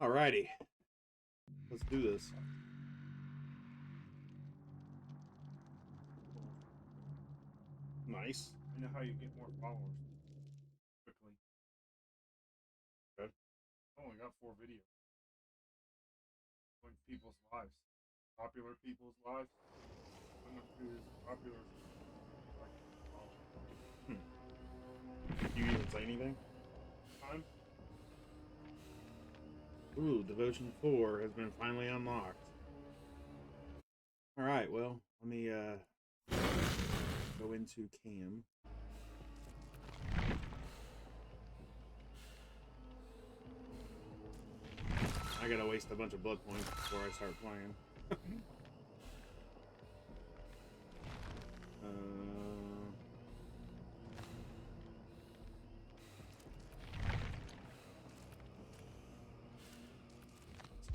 Alrighty, let's do this. Nice. I know how you get more followers quickly. Okay. I only got 4 videos. Like people's lives. Popular people's lives. Someone who is popular. Like, Do you even say anything? time. Ooh, Devotion 4 has been finally unlocked. Alright, well, let me go into cam. I gotta waste a bunch of blood points before I start playing. Let's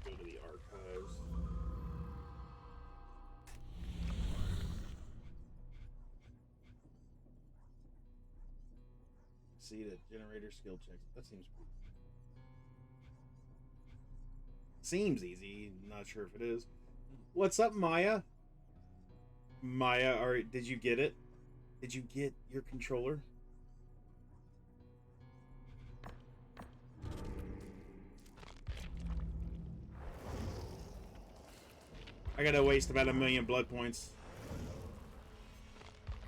go to the archives. See the generator skill checks. That seems easy. Not sure if it is. What's up, Maya? Maya, did you get it? Did you get your controller? I gotta waste about 1,000,000 blood points.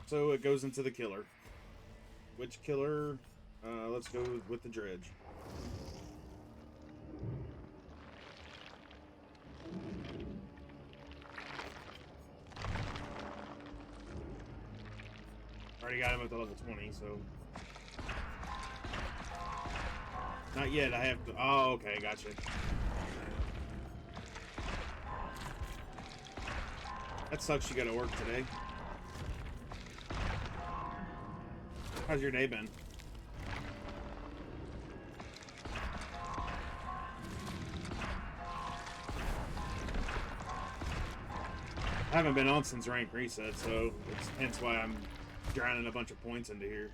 So it goes into the killer. Which killer? Let's go with the dredge. Already got him up to level 20, so... Not yet, I have to... Oh, okay, gotcha. That sucks you gotta work today. How's your day been? I haven't been on since rank reset, so it's hence why I'm drowning a bunch of points into here.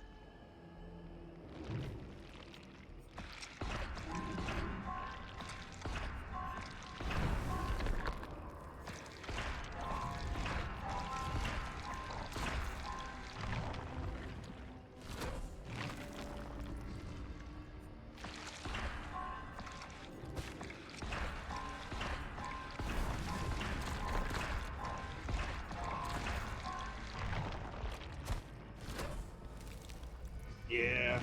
Yeah.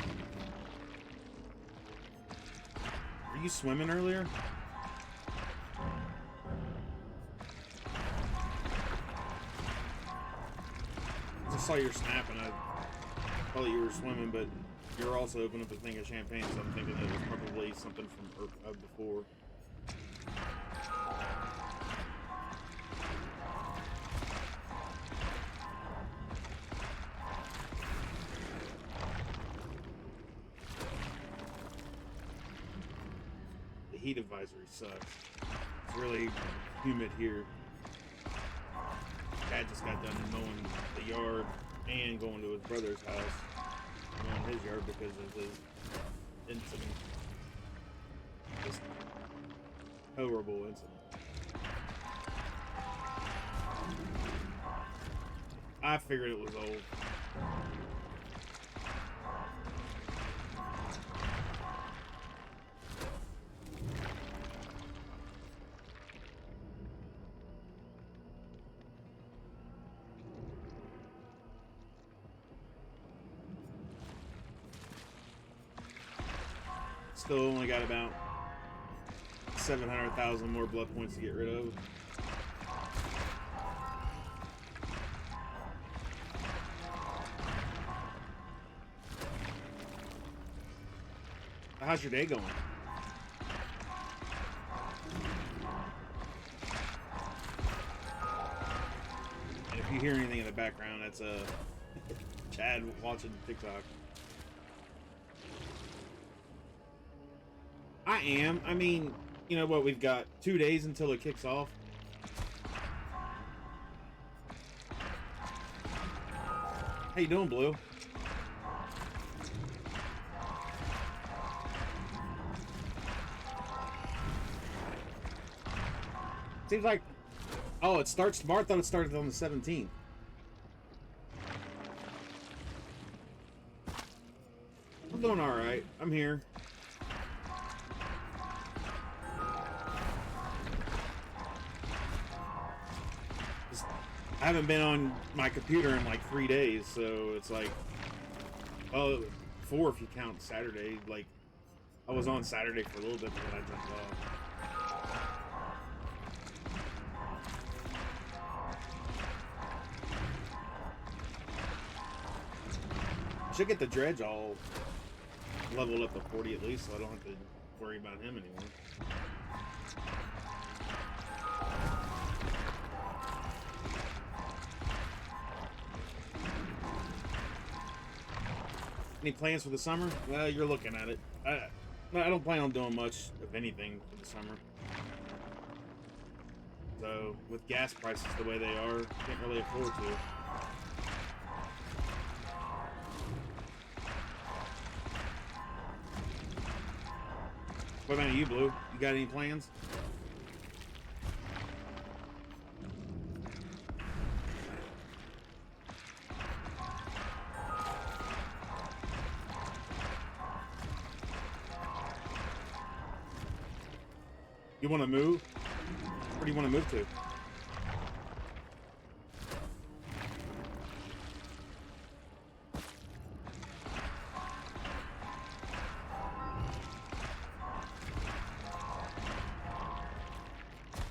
Were you swimming earlier? I just saw your snap and I thought you were swimming, but you're also opening up a thing of champagne, so I'm thinking it was probably something from before. Heat advisory sucks. It's really humid here. Dad just got done mowing the yard and going to his brother's house, mowing his yard because of his incident. This horrible incident. I figured it was old. Still only got about 700,000 more blood points to get rid of. How's your day going? And if you hear anything in the background, that's Chad watching TikTok. I am. I mean, you know what? We've got 2 days until it kicks off. How you doing, Blue? Seems like, oh, it starts tomorrow. I thought it started on the 17th. I'm doing all right. I'm here. I haven't been on my computer in like 3 days, so it's like, oh, 4 if you count Saturday. Like, I was on Saturday for a little bit, but then I jumped off. Should get the dredge all leveled up to 40 at least, so I don't have to worry about him anymore. Any plans for the summer? Well, you're looking at it. I don't plan on doing much of anything for the summer. So, with gas prices the way they are, can't really afford to. What about you, Blue? You got any plans? You want to move? Where do you want to move to?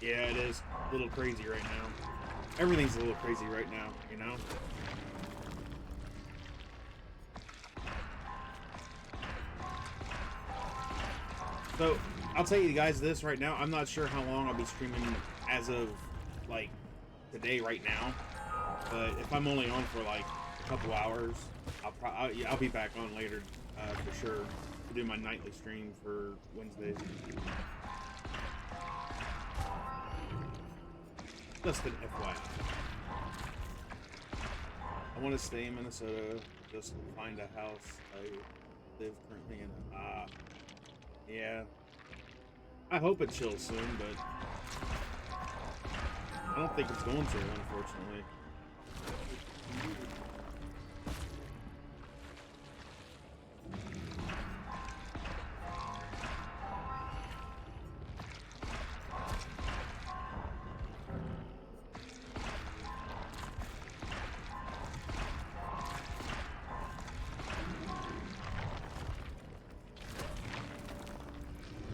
Yeah, it is a little crazy right now. Everything's a little crazy right now, you know? So, I'll tell you guys this right now. I'm not sure how long I'll be streaming as of, like, today right now. But if I'm only on for, like, a couple hours, I'll be back on later, for sure. To do my nightly stream for Wednesdays. Just an FYI. I want to stay in Minnesota, just find a house. I live currently in yeah. I hope it chills soon, but I don't think it's going to, unfortunately.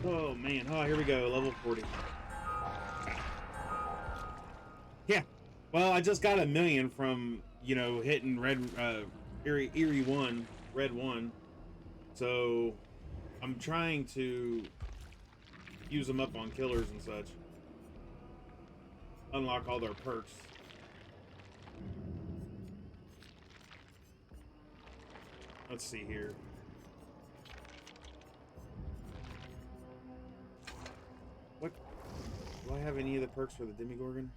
Oh man, oh here we go, level 40. Yeah, well I just got 1,000,000 from, you know, hitting red, Erie 1, red 1. So I'm trying to use them up on killers and such. Unlock all their perks. Let's see here. What? Do I have any of the perks for the Demigorgon?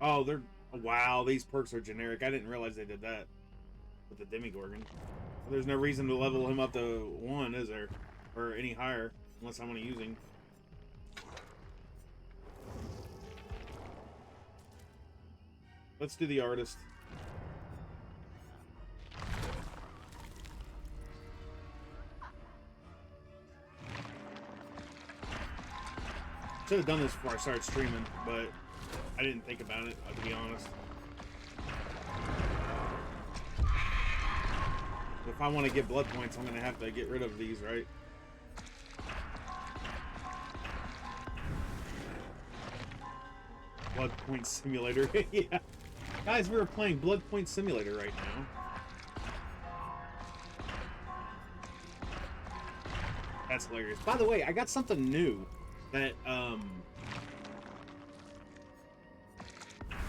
Oh, they're... Wow, these perks are generic. I didn't realize they did that with the Demigorgon. There's no reason to level him up to 1, is there? Or any higher, unless I want to use him. Let's do the artist. Should have done this before I started streaming, but I didn't think about it, to be honest. If I want to get blood points, I'm going to have to get rid of these, right? Blood Point Simulator. Yeah. Guys, we were playing Blood Point Simulator right now. That's hilarious. By the way, I got something new that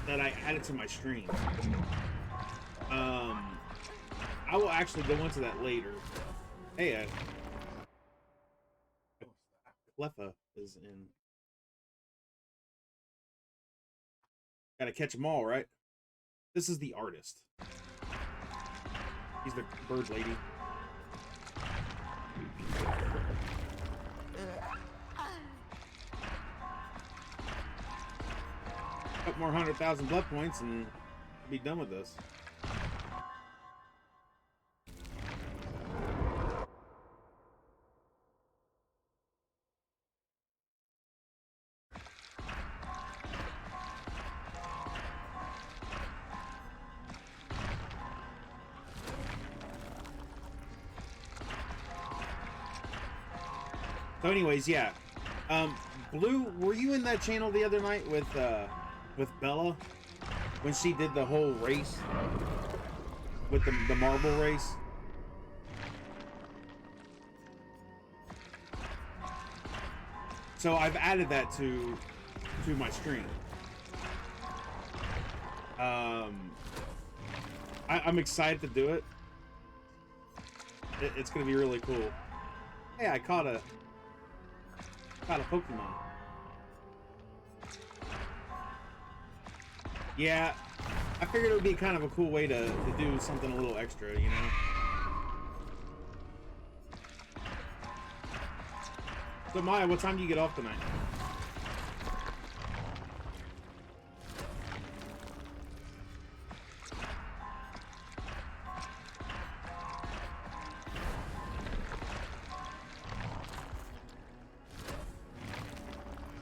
that I added to my stream. I will actually go into that later. Hey, Cleffa is in. Gotta catch them all, right? This is the artist. He's the bird lady. couple more 100,000 blood points and be done with this. So anyways, yeah. Blue, were you in that channel the other night with Bella? When she did the whole race? With the marble race? So I've added that to my stream. I'm excited to do it. It's gonna be really cool. Hey, I caught a Pokemon. Yeah, I figured it would be kind of a cool way to do something a little extra, you know? So Maya, what time do you get off tonight?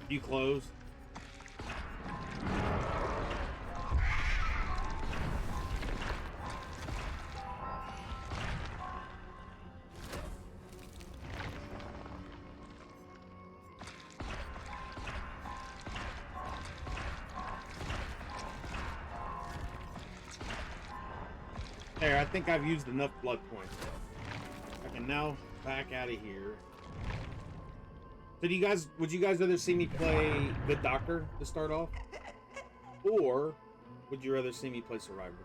You close? There, I think I've used enough blood points. I can now back out of here. So would you guys rather see me play Good Doctor to start off? Or would you rather see me play Survivor?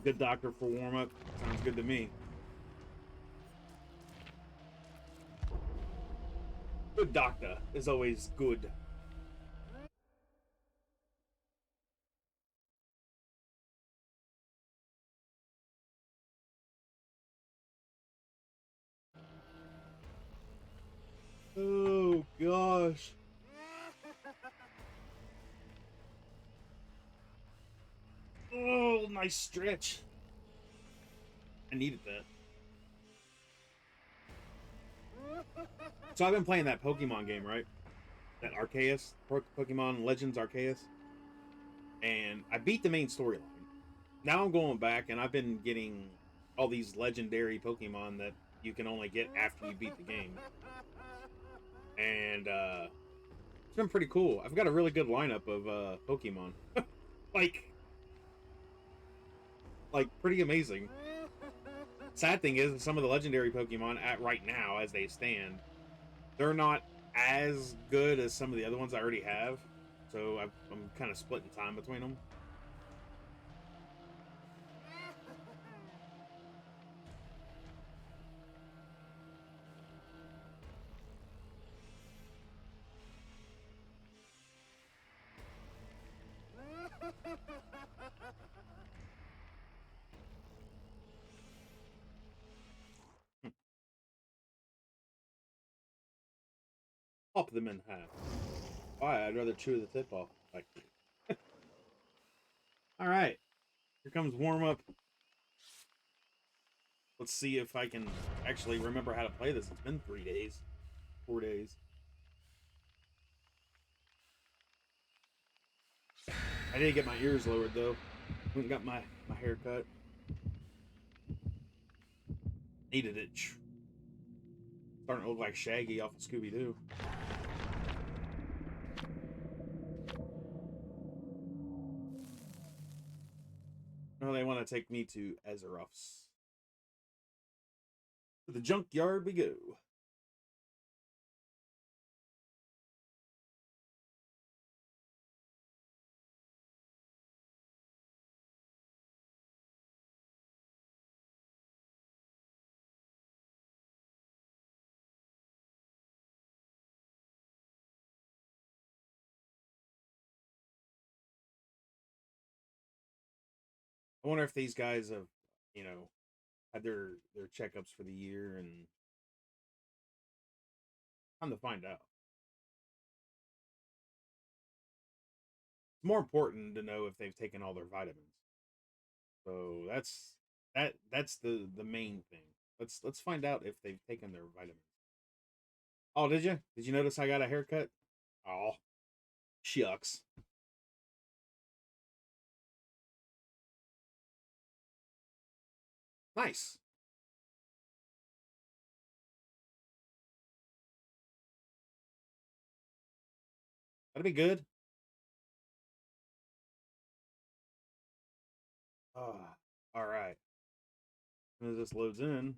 Good Doctor for warm-up. Sounds good to me. Good Doctor is always good. Oh, gosh. Oh, nice stretch. I needed that. So I've been playing that Pokemon game, right? That Arceus, Pokemon Legends Arceus. And I beat the main storyline. Now I'm going back and I've been getting all these legendary Pokemon that you can only get after you beat the game. And it's been pretty cool. I've got a really good lineup of Pokemon. like pretty amazing. Sad thing is, some of the legendary Pokemon at right now, as they stand, they're not as good as some of the other ones I already have. So I'm kind of splitting time between them. Pop them in half. Why? I'd rather chew the tip off. Like, all right, here comes warm up. Let's see if I can actually remember how to play this. It's been 3 days, 4 days. I did get my ears lowered though. Went and got my hair cut. Needed it. Starting to look like Shaggy off of Scooby-Doo. Now they want to take me to Azeroth's. To the junkyard we go. I wonder if these guys have, you know, had their checkups for the year, and time to find out. It's more important to know if they've taken all their vitamins. So that's the main thing. Let's find out if they've taken their vitamins. Oh, did you? Did you notice I got a haircut? Oh, shucks. Nice. That'd be good. Ah, all right. As soon as this loads in,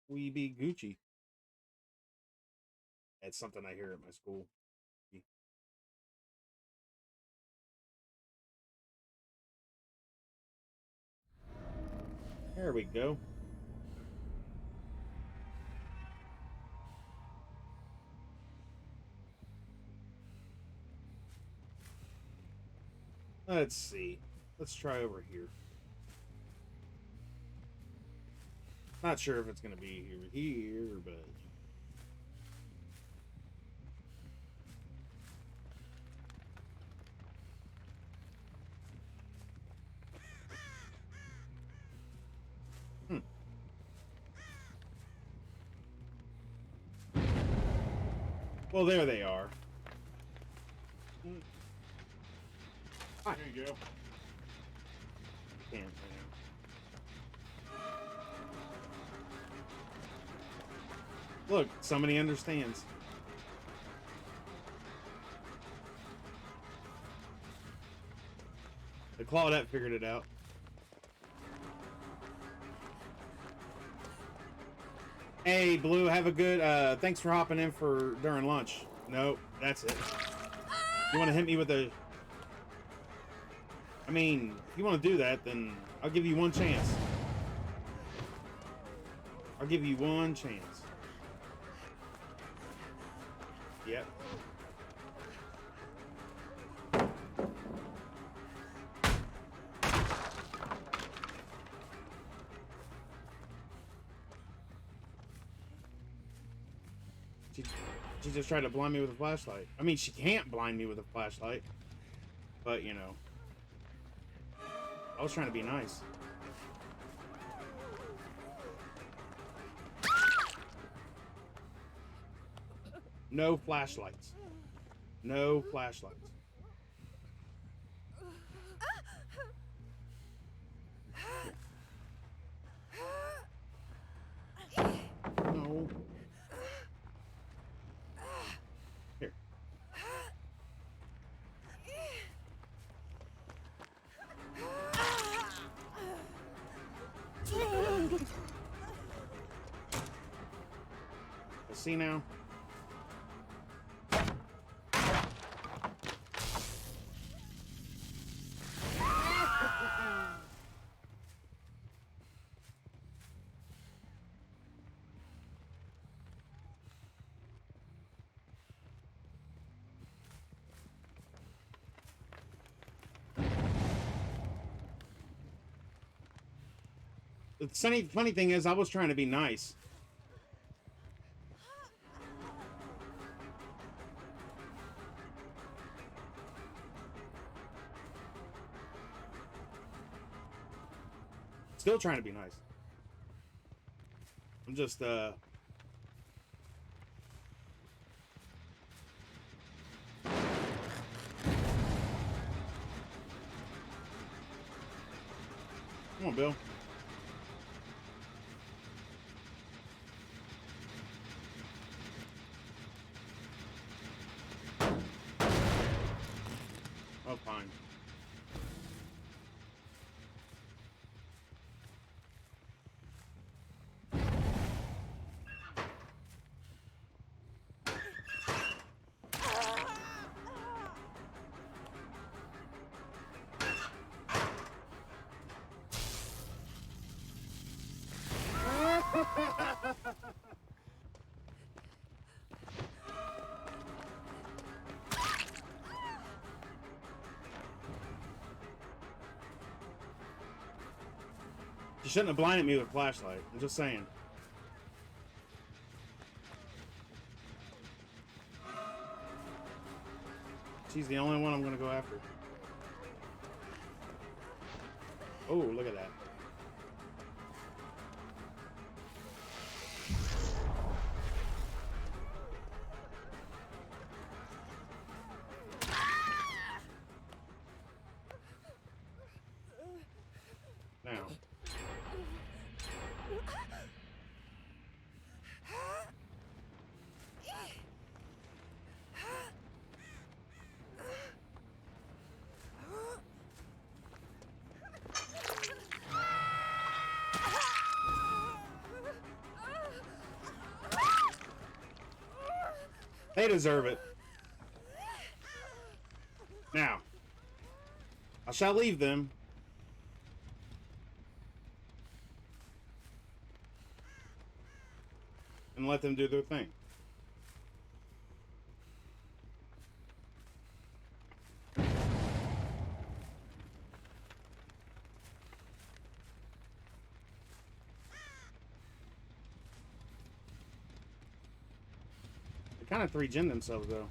we be Gucci. It's something I hear at my school. There we go. Let's see. Let's try over here. Not sure if it's gonna be here, but hmm. Well, there they are. Hi. There you go. Can't. Look, somebody understands. The Claudette figured it out. Hey, Blue, have a good, thanks for hopping in for during lunch. Nope, that's it. You want to hit me with a... I mean, if you want to do that, then I'll give you one chance. I'll give you one chance. Yep. She just tried to blind me with a flashlight. I mean, she can't blind me with a flashlight. But, you know. I was trying to be nice. No flashlights. No flashlights. No. Here. Let's see now. The funny thing is, I was trying to be nice. Still trying to be nice. I'm just, Come on, Bill. Oh, fine. You shouldn't have blinded me with a flashlight. I'm just saying. She's the only one I'm gonna go after. Oh, look at that. Now. They deserve it. Now, I shall leave them. And let them do their thing. They kind of 3-gen themselves, though.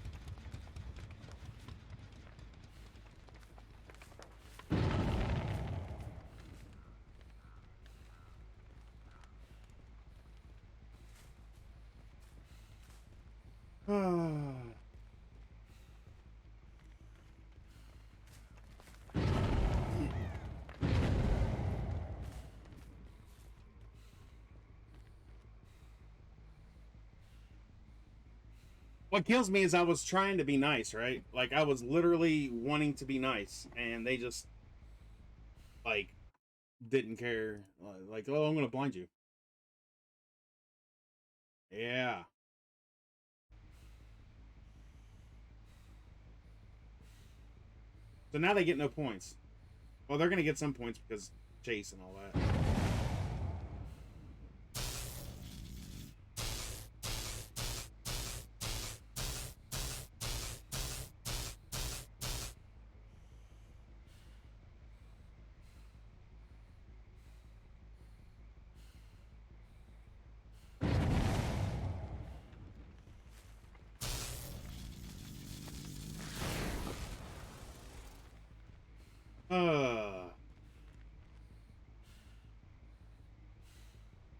What kills me is I was trying to be nice, right? Like, I was literally wanting to be nice, and they just, like, didn't care. Like, oh, I'm gonna blind you. Yeah. So now they get no points. Well, they're gonna get some points because Chase and all that.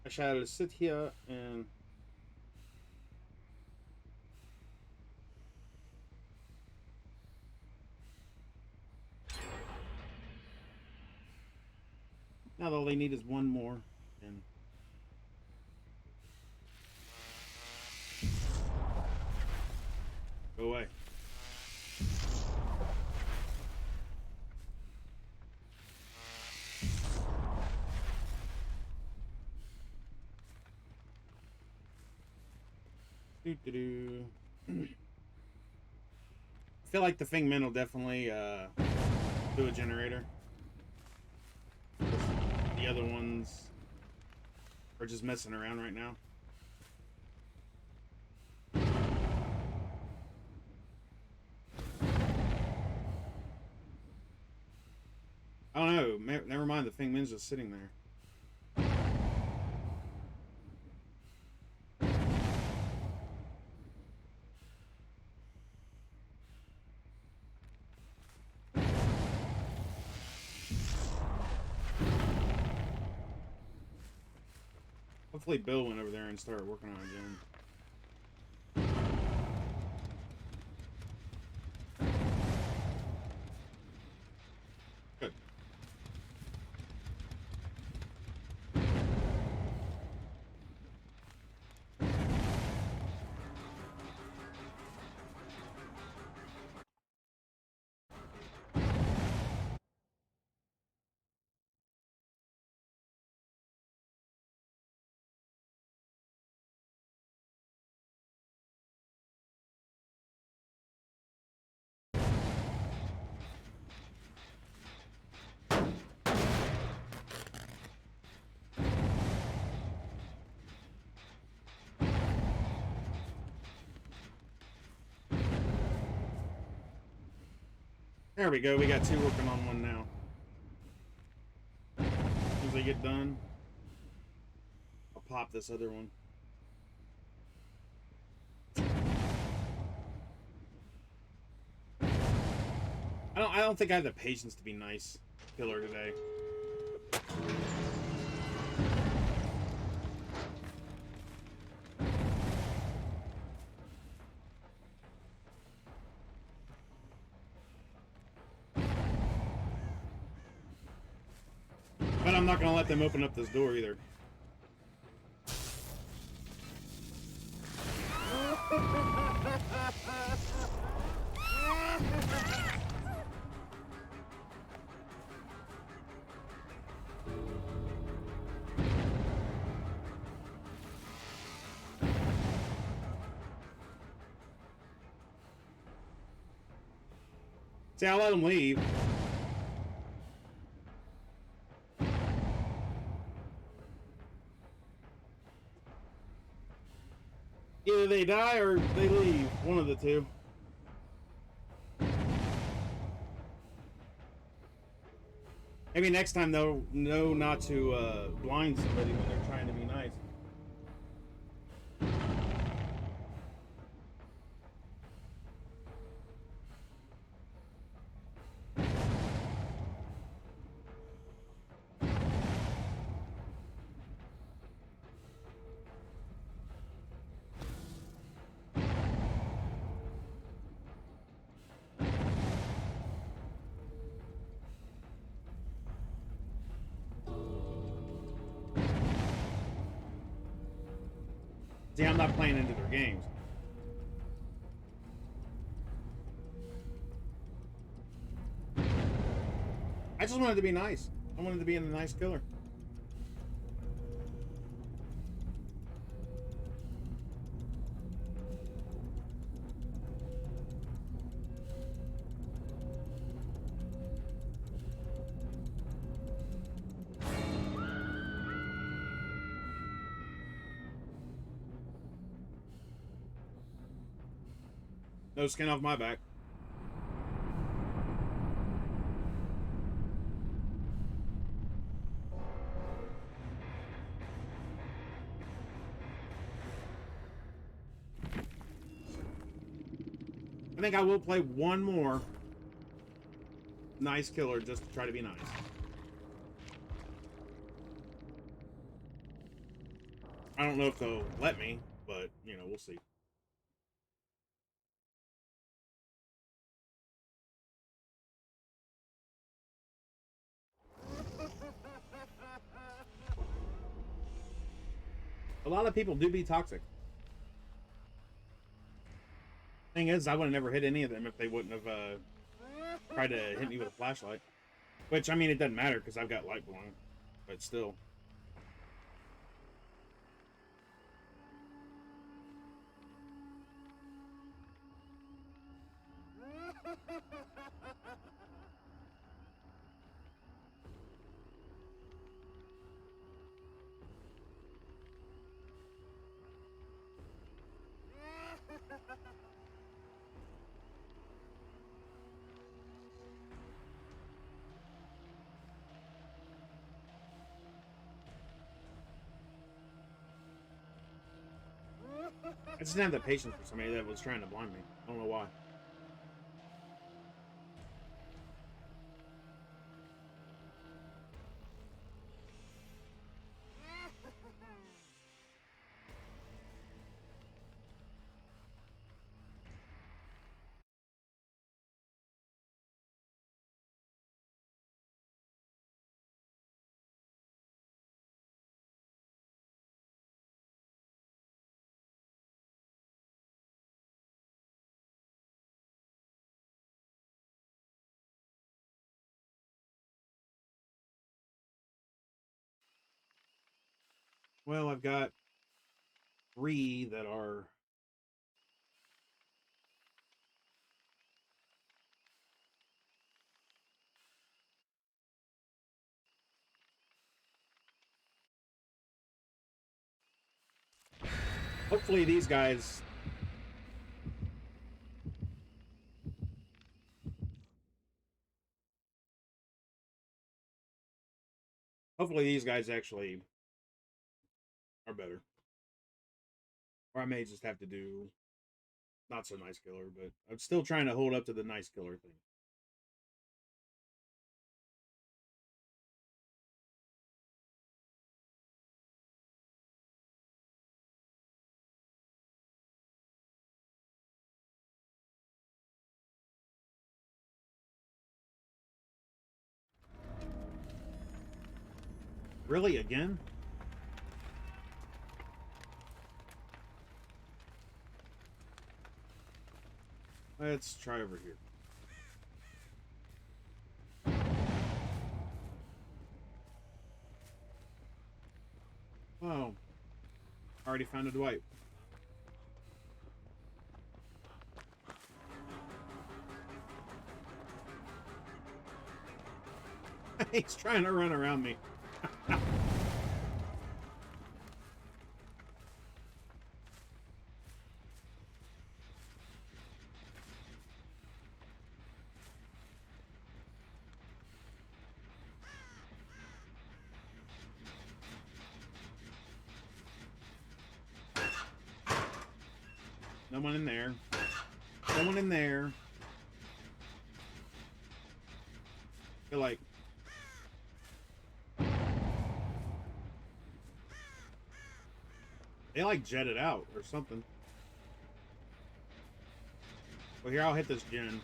I shall sit here and... Now all they need is one more, and... Go away. Doo-doo-doo. I feel like the Fingmen will definitely do a generator. The other ones are just messing around right now. I don't know. Never mind, the Fingmen's just sitting there. Hopefully Bill went over there and started working on it again. Good. There we go. We got 2 working on one now. Usually they get done, I'll pop this other one. I don't think I have the patience to be nice killer today. But I'm not gonna let them open up this door either. See, I'll let them leave. Either they die or they leave. One of the two. Maybe next time they'll know not to blind somebody when they're trying to be nice. See, I'm not playing into their games. I just wanted to be nice. I wanted to be a nice killer. No skin off my back. I think I will play one more nice killer just to try to be nice. I don't know if they'll let me, but, you know, we'll see. A lot of people do be toxic. Thing is, I would have never hit any of them if they wouldn't have tried to hit me with a flashlight. Which, I mean, it doesn't matter because I've got light blowing, but still. I just didn't have the patience for somebody that was trying to blind me. I don't know why. Well, I've got 3 that are... Hopefully these guys... Hopefully these guys actually are better. Or I may just have to do not so nice killer, but I'm still trying to hold up to the nice killer thing. Really? Again? Let's try over here. Oh. Already found a Dwight. He's trying to run around me. No one in there. No one in there. I feel like they like jetted out or something. Well, here, I'll hit this gen.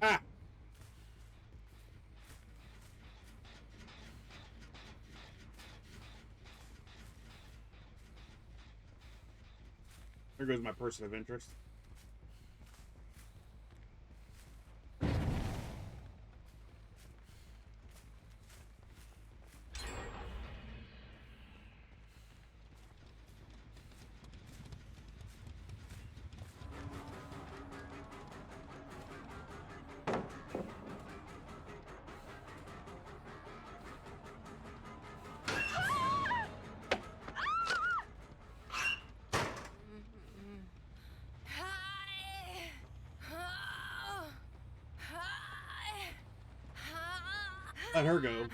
Ah! There goes my person of interest. Let her go.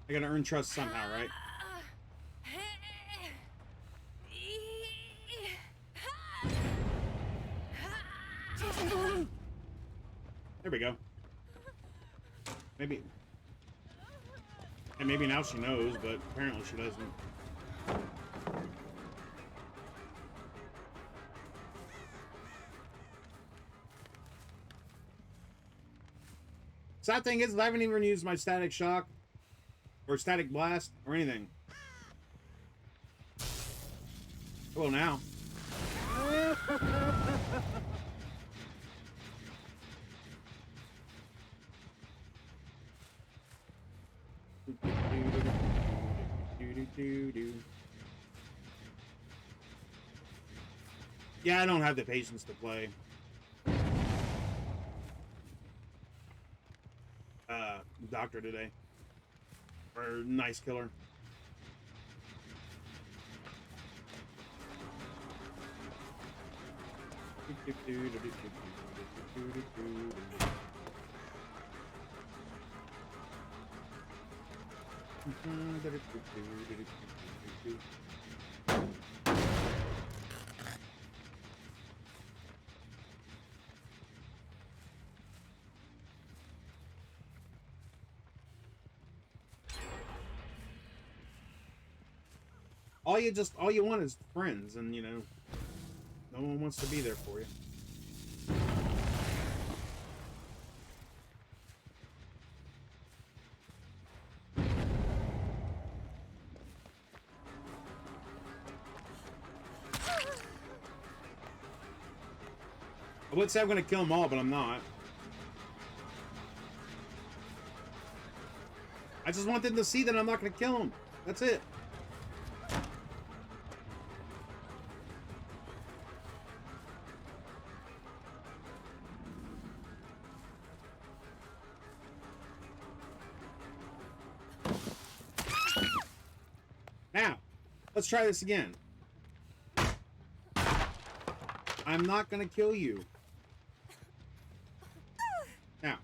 I gotta earn trust somehow, right? There we go. Maybe. And maybe now she knows, but apparently she doesn't. Sad thing is, I haven't even used my static shock or static blast or anything. Well, now. Yeah, I don't have the patience to play. Doctor today. Or nice killer. All you want is friends, and you know, no one wants to be there for you. I would say I'm gonna kill them all, but I'm not. I just want them to see that I'm not gonna kill them. That's it. Now, let's try this again. I'm not gonna kill you. Now.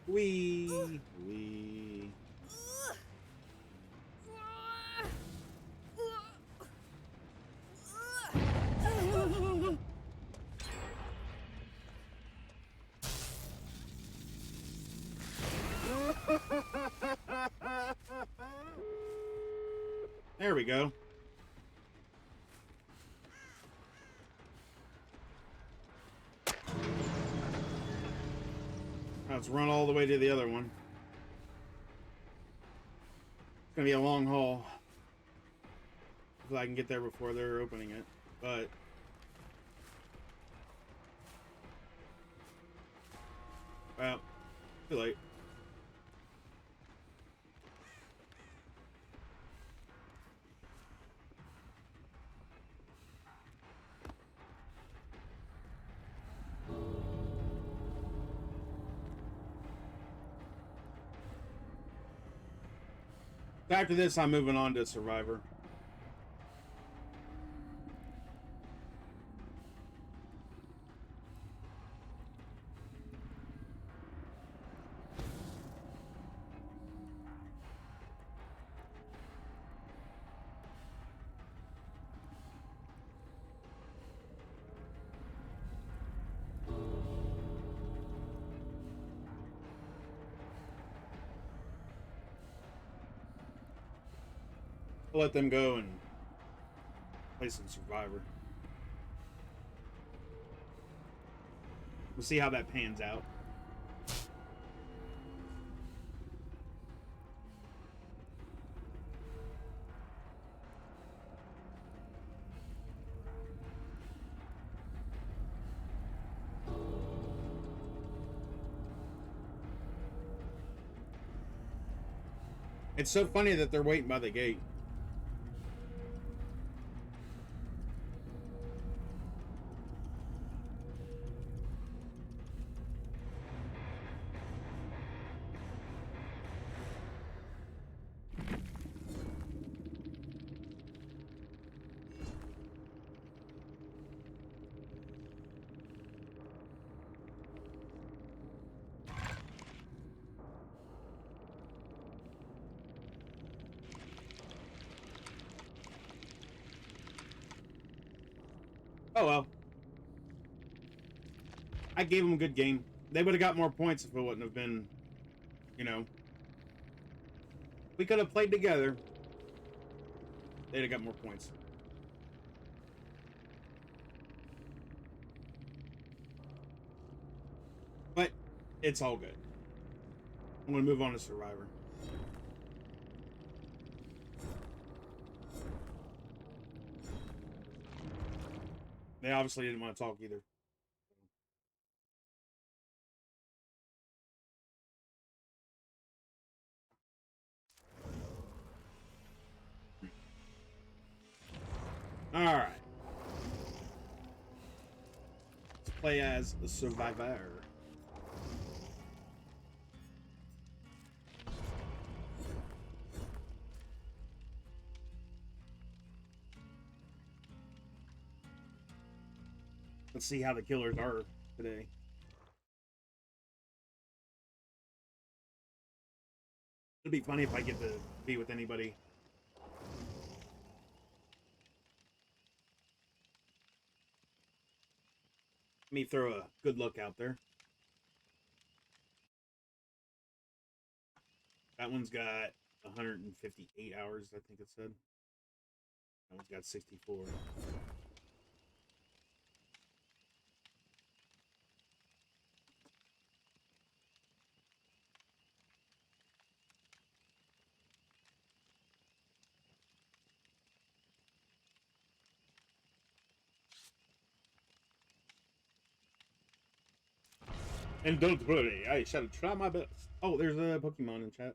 Wee. There we go. Let's run all the way to the other one. It's gonna be a long haul. If I can get there before they're opening it, but well, too late. After this, I'm moving on to Survivor. I'll let them go and play some Survivor. We'll see how that pans out. It's so funny that they're waiting by the gate. Oh well. I gave them a good game. They would have got more points if it wouldn't have been, you know. We could have played together. They'd have got more points. But it's all good. I'm going to move on to Survivor. They obviously didn't want to talk either. All right. Let's play as a Survivor. Let's see how the killers are today. It'd be funny if I get to be with anybody. Let me throw a good look out there. That one's got 158 hours, I think it said. That one's got 64. And don't worry, I shall try my best. Oh, there's a Pokemon in chat.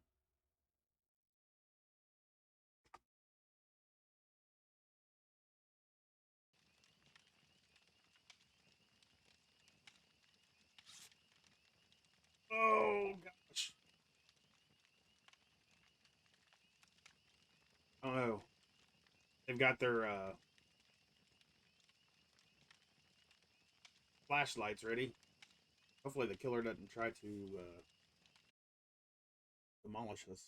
Oh, gosh. I don't know. They've got their flashlights ready. Hopefully the killer doesn't try to demolish us.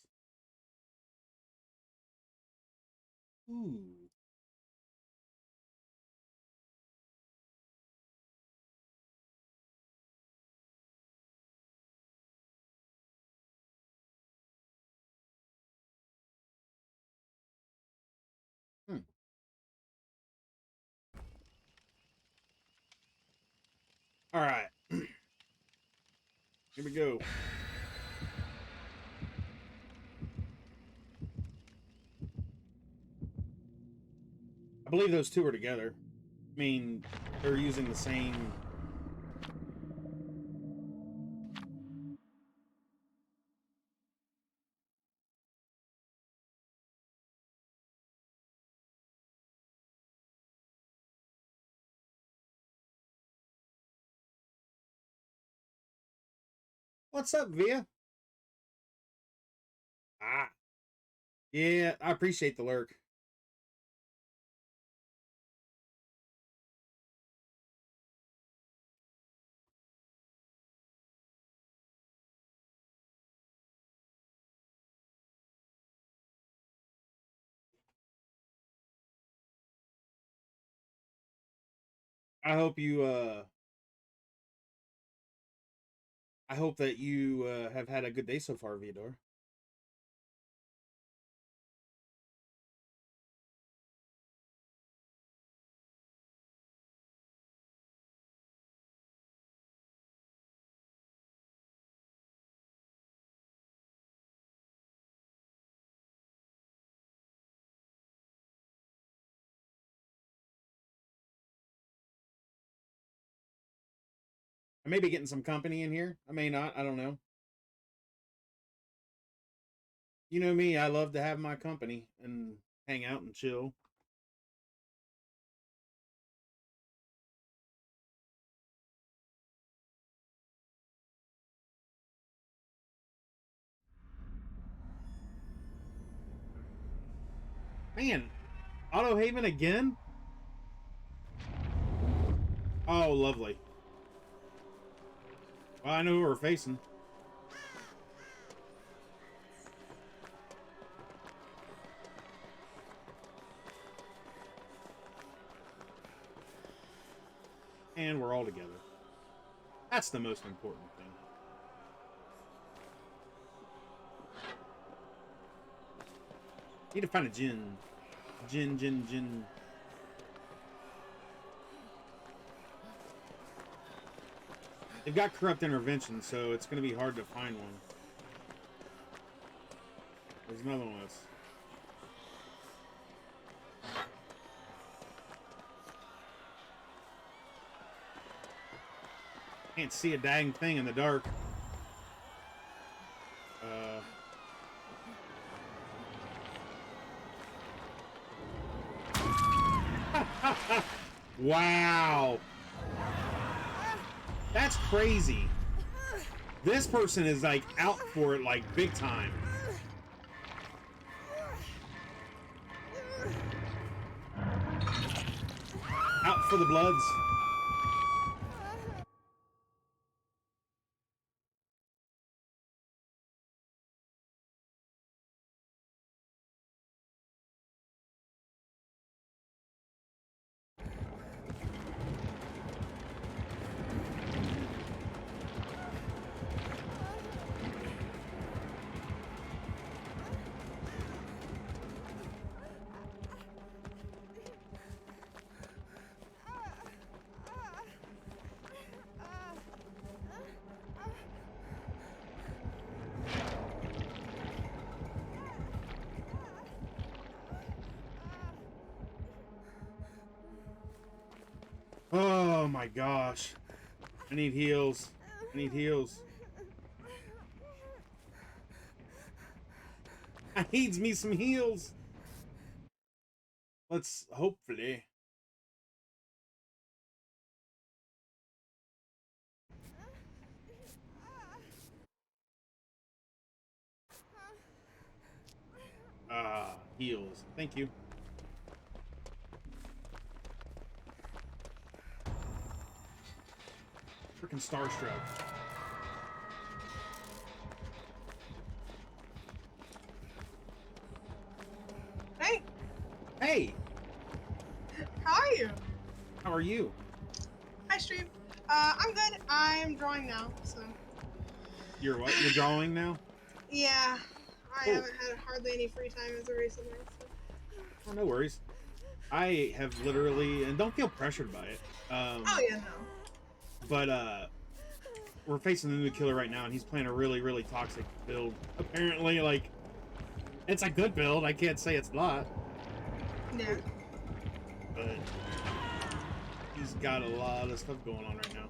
Ooh. Hmm. All right. Here we go. I believe those two are together. I mean, they're using the same. What's up, Via? Ah, yeah, I appreciate the lurk. I hope you. I hope that you have had a good day so far, Viador. I may be getting some company in here. I may not. I don't know. You know me. I love to have my company and hang out and chill. Man, Auto Haven again? Oh, lovely. Well, I know who we're facing. And we're all together. That's the most important thing. Need to find a Jin. Jin. They've got corrupt intervention, so it's going to be hard to find one. There's another one of us. Can't see a dang thing in the dark. Wow. That's crazy. This person is like out for it like big time. Out for the bloods. Oh my gosh. I need heals. I need heals. I needs me some heals. Let's hopefully. heals. Thank you. Freaking starstruck. Hey, Hey, how are you? how are you? Hi, stream. I'm good. I'm drawing now, so You're what? You're drawing now? yeah, I Cool. haven't had hardly any free time as of recently. So. Oh, no worries. I have literally, and don't feel pressured by it. Oh yeah, no. But we're facing the new killer right now, and he's playing a really, really toxic build. Apparently, like, it's a good build. I can't say it's not, Yeah. but he's got a lot of stuff going on right now.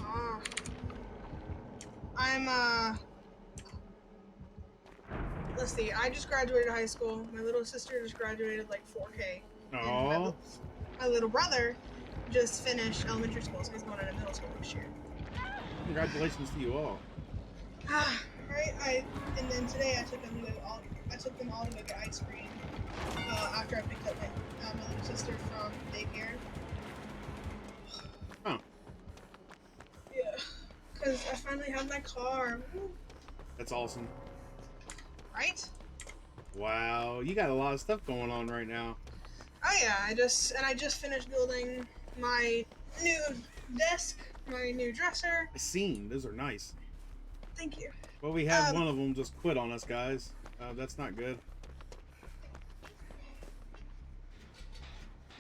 Oh. I'm Let's see. I just graduated high school. My little sister just graduated like 4K. And Oh, my little brother just finished elementary school, so he's going into middle school next year. congratulations to you all. Right. And then today I took them all to go get ice cream. After I picked up my little sister from daycare. Huh. Yeah. Because I finally have my car. Woo. That's awesome. Right? Wow, you got a lot of stuff going on right now. Oh yeah, I just finished building my new desk, my new dresser. I seen. Those are nice. Thank you. Well, we had one of them just quit on us, guys. That's not good.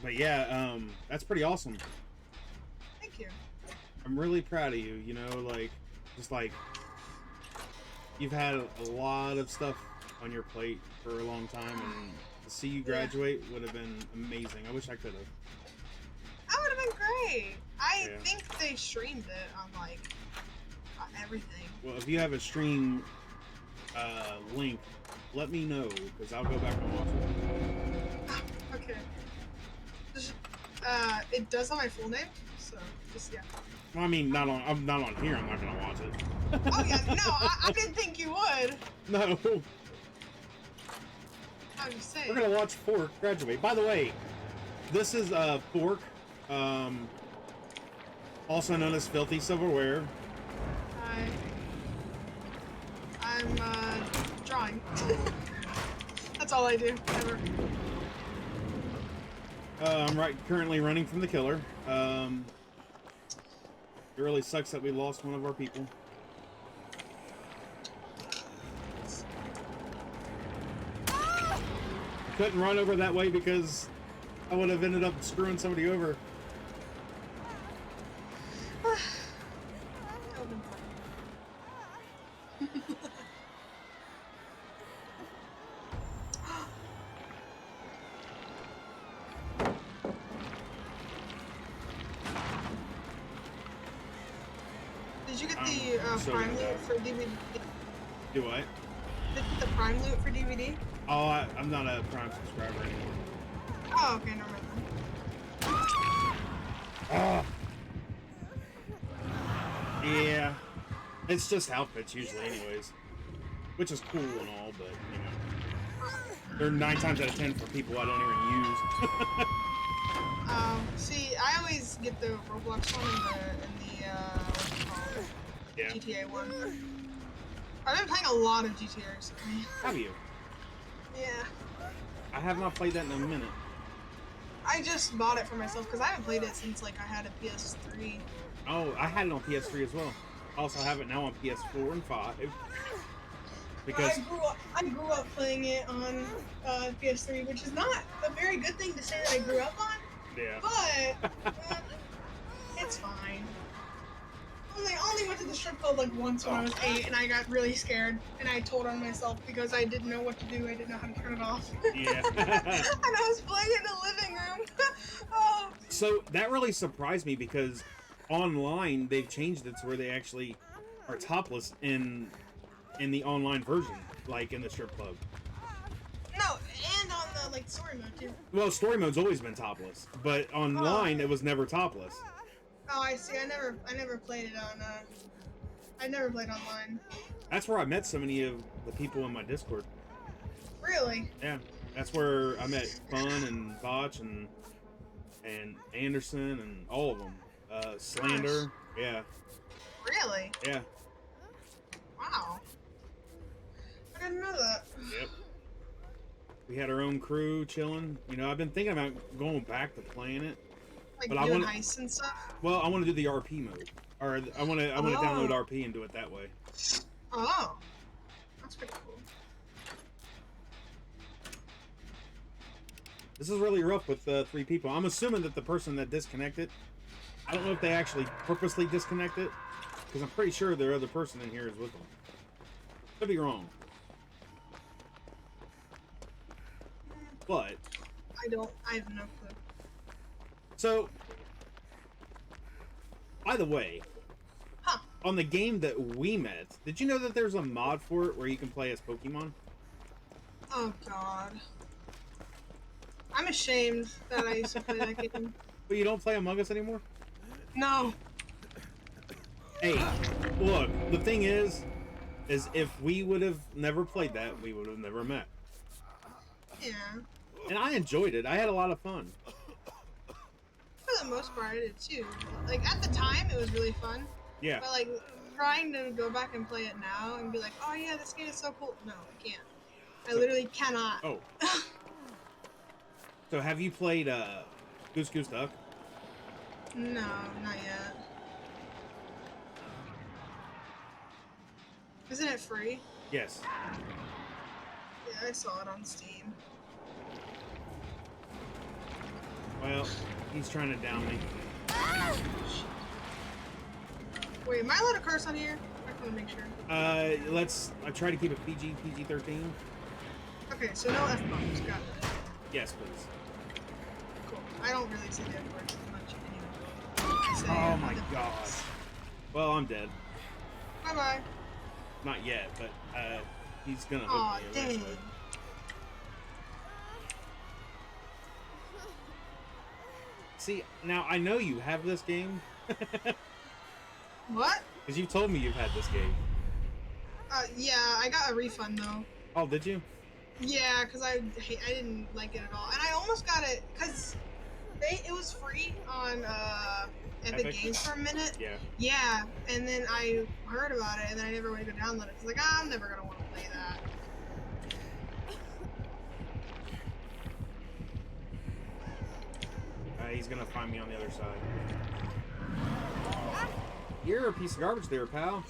But yeah, that's pretty awesome. Thank you. I'm really proud of you. You know, like, just like, you've had a lot of stuff on your plate for a long time, and to see you graduate would have been amazing. I wish I could have. That would have been great. I Yeah. think they streamed it on like on everything. Well, if you have a stream link, let me know, because I'll go back and watch it. Okay. Just, it does have my full name, so just yeah. Well, I mean, I'm not on here. I'm not gonna watch it. Oh yeah, no, I didn't think you would. No. I'm just saying. We're gonna watch Fork graduate. By the way, this is Fork, also known as Filthy Silverware. I'm drawing. That's all I do. Ever. I'm currently running from the killer. It really sucks that we lost one of our people. Couldn't run over that way because I would have ended up screwing somebody over. Did you get the so Prime good. loot for DVD? Do what? Did you get the Prime loot for DVD? Oh, I'm not a Prime subscriber anymore. Oh, okay, never mind Ah. Yeah. It's just outfits usually anyways. Which is cool and all, but, you know. They're 9 times out of 10 for people I don't even use. See, I always get the Roblox one and the what's it called? Yeah. GTA one. I've been playing a lot of GTA recently. Have you? Yeah. I have not played that in a minute. I just bought it for myself because I haven't played it since like I had a PS3. Oh, I had it on PS3 as well. I also have it now on PS4 and 5. Because I grew up playing it on PS3, which is not a very good thing to say that I grew up on. yeah. But it's fine. Only went to the strip club like once when I was 8, and I got really scared, and I told on myself because I didn't know what to do. I didn't know how to turn it off. Yeah. And I was playing it in the living room. Oh. So that really surprised me because online they've changed it to where they actually are topless in the online version, like in the strip club. No, and on the like story mode too. Well, story mode's always been topless, but online it was never topless. Oh, I see. I never played it on. I never played online. That's where I met so many of the people in my Discord. really? Yeah, that's where I met Fun and Botch and Anderson and all of them. Slander. Yeah. Really? Yeah. Wow. I didn't know that. Yep. We had our own crew chilling. You know, I've been thinking about going back to playing it. Like But I doing want heists and stuff? well, I want to do the RP mode. Or I want to download RP and do it that way. Oh. That's pretty cool. This is really rough with 3 people. I'm assuming that the person that disconnected, I don't know if they actually purposely disconnected, because I'm pretty sure their other person in here is with them. Could be wrong. But I have no clue. so, by the way, Huh. on the game that we met, did you know that there's a mod for it where you can play as Pokemon? Oh god. I'm ashamed that I used to play that game. But you don't play Among Us anymore? No. Hey, look, the thing is if we would have never played that, we would have never met. Yeah. And I enjoyed it. I had a lot of fun. For the most part, I did too. Like, at the time, it was really fun. Yeah. But, like, trying to go back and play it now and be like, oh yeah, this game is so cool. No, I can't. I literally cannot. Oh. So have you played Goose Goose Duck? No, not yet. Isn't it free? Yes. Yeah, I saw it on Steam. Well, he's trying to down me. Wait, am I allowed to curse on here? I just want to make sure. I try to keep it PG-13. Okay, so no F-bombs. Got it. Yes, please. Cool. I don't really say the F-words as much anyway. I say Oh my the god. Fs. Well, I'm dead. Bye-bye. Not yet, but he's gonna Aw, hook me dang. eventually. See, now I know you have this game. What? Because you've told me you've had this game. Yeah, I got a refund though. Oh, did you? Yeah, because I didn't like it at all. And I almost got it, because it was free on Epic Games for a minute. Yeah. Yeah, and then I heard about it, and then I never went to go download it. I was like, I'm never going to want to play that. He's gonna find me on the other side. You're a piece of garbage there, pal.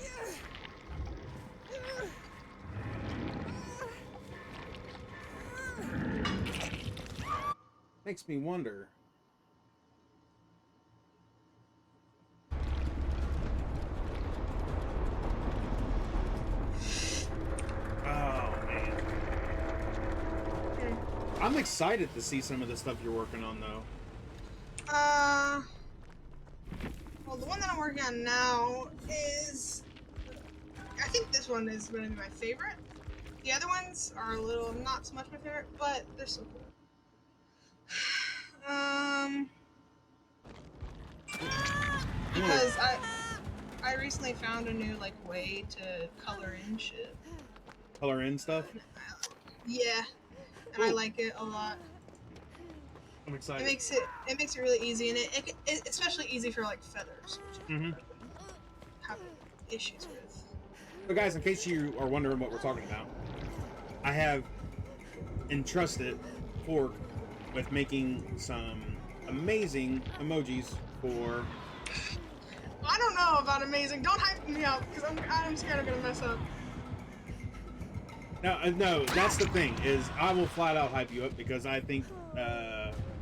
Makes me wonder. Oh, man. I'm excited to see some of the stuff you're working on, though. Well, the one that I'm working on now is, I think this one is going to be my favorite. The other ones are a little not so much my favorite, but they're still cool. Because I recently found a new like way to color in shit. Color in stuff? Yeah, and I like it a lot. I'm excited. It makes it really easy, and it especially easy for like feathers, which I have issues with. So guys, in case you are wondering what we're talking about, I have entrusted Fork with making some amazing emojis for... I don't know about amazing. Don't hype me up, because I'm scared I'm gonna mess up. No, that's the thing, is I will flat out hype you up because I think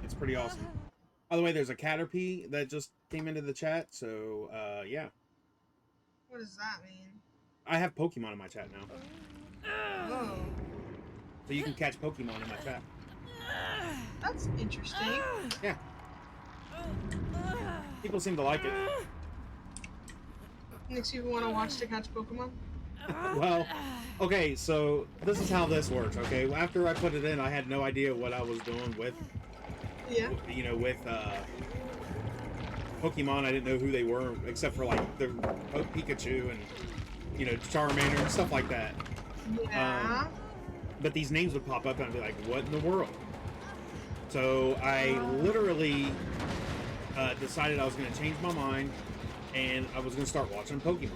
it's pretty awesome. By the way, there's a Caterpie that just came into the chat, so yeah. What does that mean? I have Pokemon in my chat now. Oh. So you can catch Pokemon in my chat. That's interesting. Yeah. People seem to like it. Makes you want to watch to catch Pokemon? Well, okay, so this is how this works, okay? After I put it in, I had no idea what I was doing with, Yeah. you know, with Pokemon. I didn't know who they were, except for, like, the Pikachu and, you know, Charmander and stuff like that. Yeah. but these names would pop up and I'd be like, what in the world? So I literally decided I was going to change my mind and I was going to start watching Pokemon.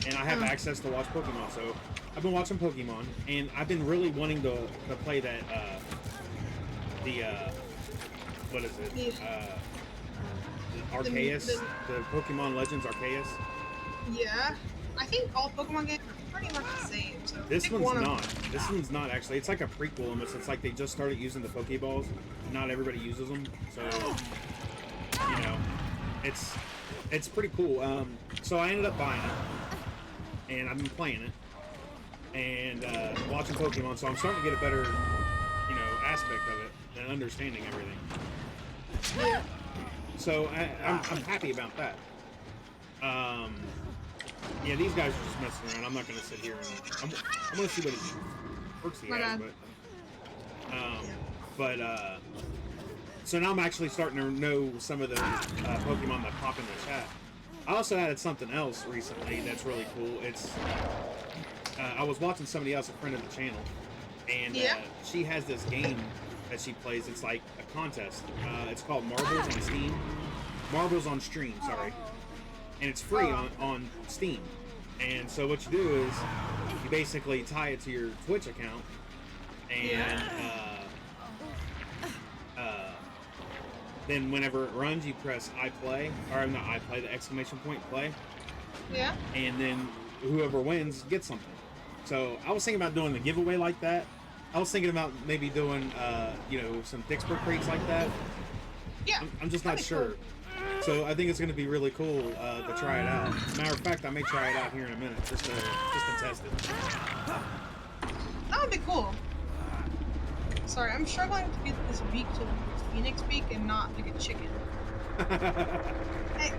And I have access to watch Pokemon, so I've been watching Pokemon, and I've been really wanting to play that, what is it? Arceus? The Pokemon Legends Arceus? Yeah. I think all Pokemon games are pretty much the same. So This one's not. This one's not, actually. It's like a prequel, almost. It's like they just started using the Pokeballs. Not everybody uses them, so, you know, it's pretty cool. So I ended up buying it. And I've been playing it and watching Pokemon, so I'm starting to get a better, you know, aspect of it and understanding everything. Yeah. So I'm happy about that. Yeah, these guys are just messing around. I'm not going to sit here and I'm going to see what his perks he has, but so now I'm actually starting to know some of the Pokemon that pop in the chat. I also added something else recently that's really cool. It's I was watching somebody else, a friend of the channel, and she has this game that she plays. It's like a contest. It's called Marbles on Steam. Marbles on Stream, sorry. And it's free on Steam. And so what you do is you basically tie it to your Twitch account, and then whenever it runs, you press I play, or not I play, the exclamation point play. Yeah. And then whoever wins gets something. So I was thinking about doing a giveaway like that. I was thinking about maybe doing, you know, some Dixper crates like that. Yeah. I'm just not sure. Cool. So I think it's going to be really cool to try it out. Matter of fact, I may try it out here in a minute just to test it. That would be cool. Sorry, I'm struggling to get this beak to Phoenix beak and not like a chicken. It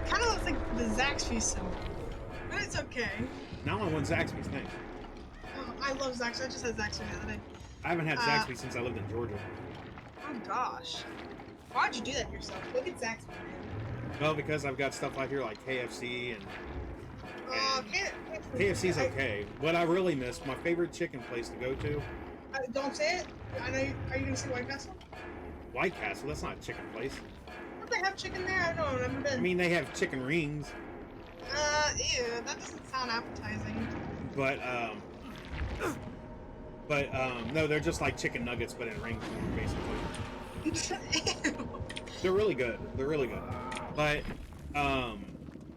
kind of looks like the Zaxby's symbol, but it's okay. Now I want Zaxby's, thanks. Oh, I love Zaxby. I just had Zaxby the other day. I haven't had Zaxby since I lived in Georgia. Oh gosh. Why'd you do that to yourself? Look at Zaxby, man. Well, because I've got stuff out here like KFC and KFC's okay. What I really miss, my favorite chicken place to go to. Don't say it. I know. Are you gonna say White Castle? White Castle? That's not a chicken place. Don't they have chicken there? I don't know. I've never been. I mean, they have chicken rings. Ew. That doesn't sound appetizing. But no, they're just like chicken nuggets, but in ring form, basically. Ew. They're really good. They're really good. But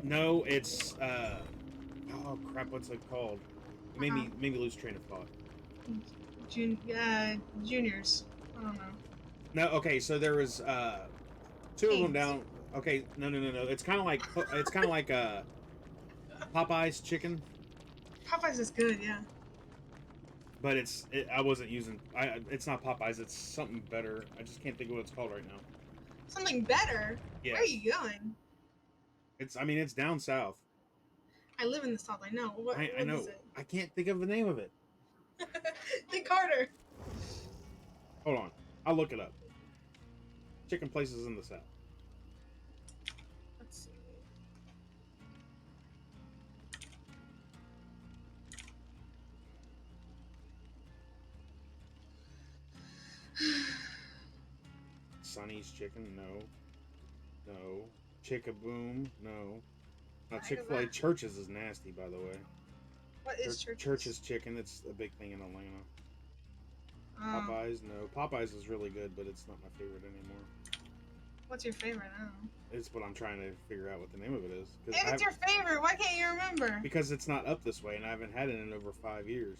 no, it's oh crap, what's it called? Maybe lose train of thought. Juniors. I don't know. No, okay, so there was two of them down. Okay, no. It's kind of like Popeye's chicken. Popeyes is good, yeah. But I wasn't using. It's not Popeyes. It's something better. I just can't think of what it's called right now. Something better? Yeah. Where are you going? It's down south. I live in the south. I know. What I know. Is it? I can't think of the name of it. Think harder. Hold on. I'll look it up. Chicken places in the south. Let's see. Sonny's Chicken? No. Chick-a-Boom? No. Not Chick-fil-A. Church's is nasty, by the way. What is Church's? Church's Chicken. It's a big thing in Atlanta. Popeyes? No. Popeyes is really good, but it's not my favorite anymore. What's your favorite? I don't know. It's what I'm trying to figure out what the name of it is. If it's your favorite, why can't you remember? Because it's not up this way, and I haven't had it in over 5 years.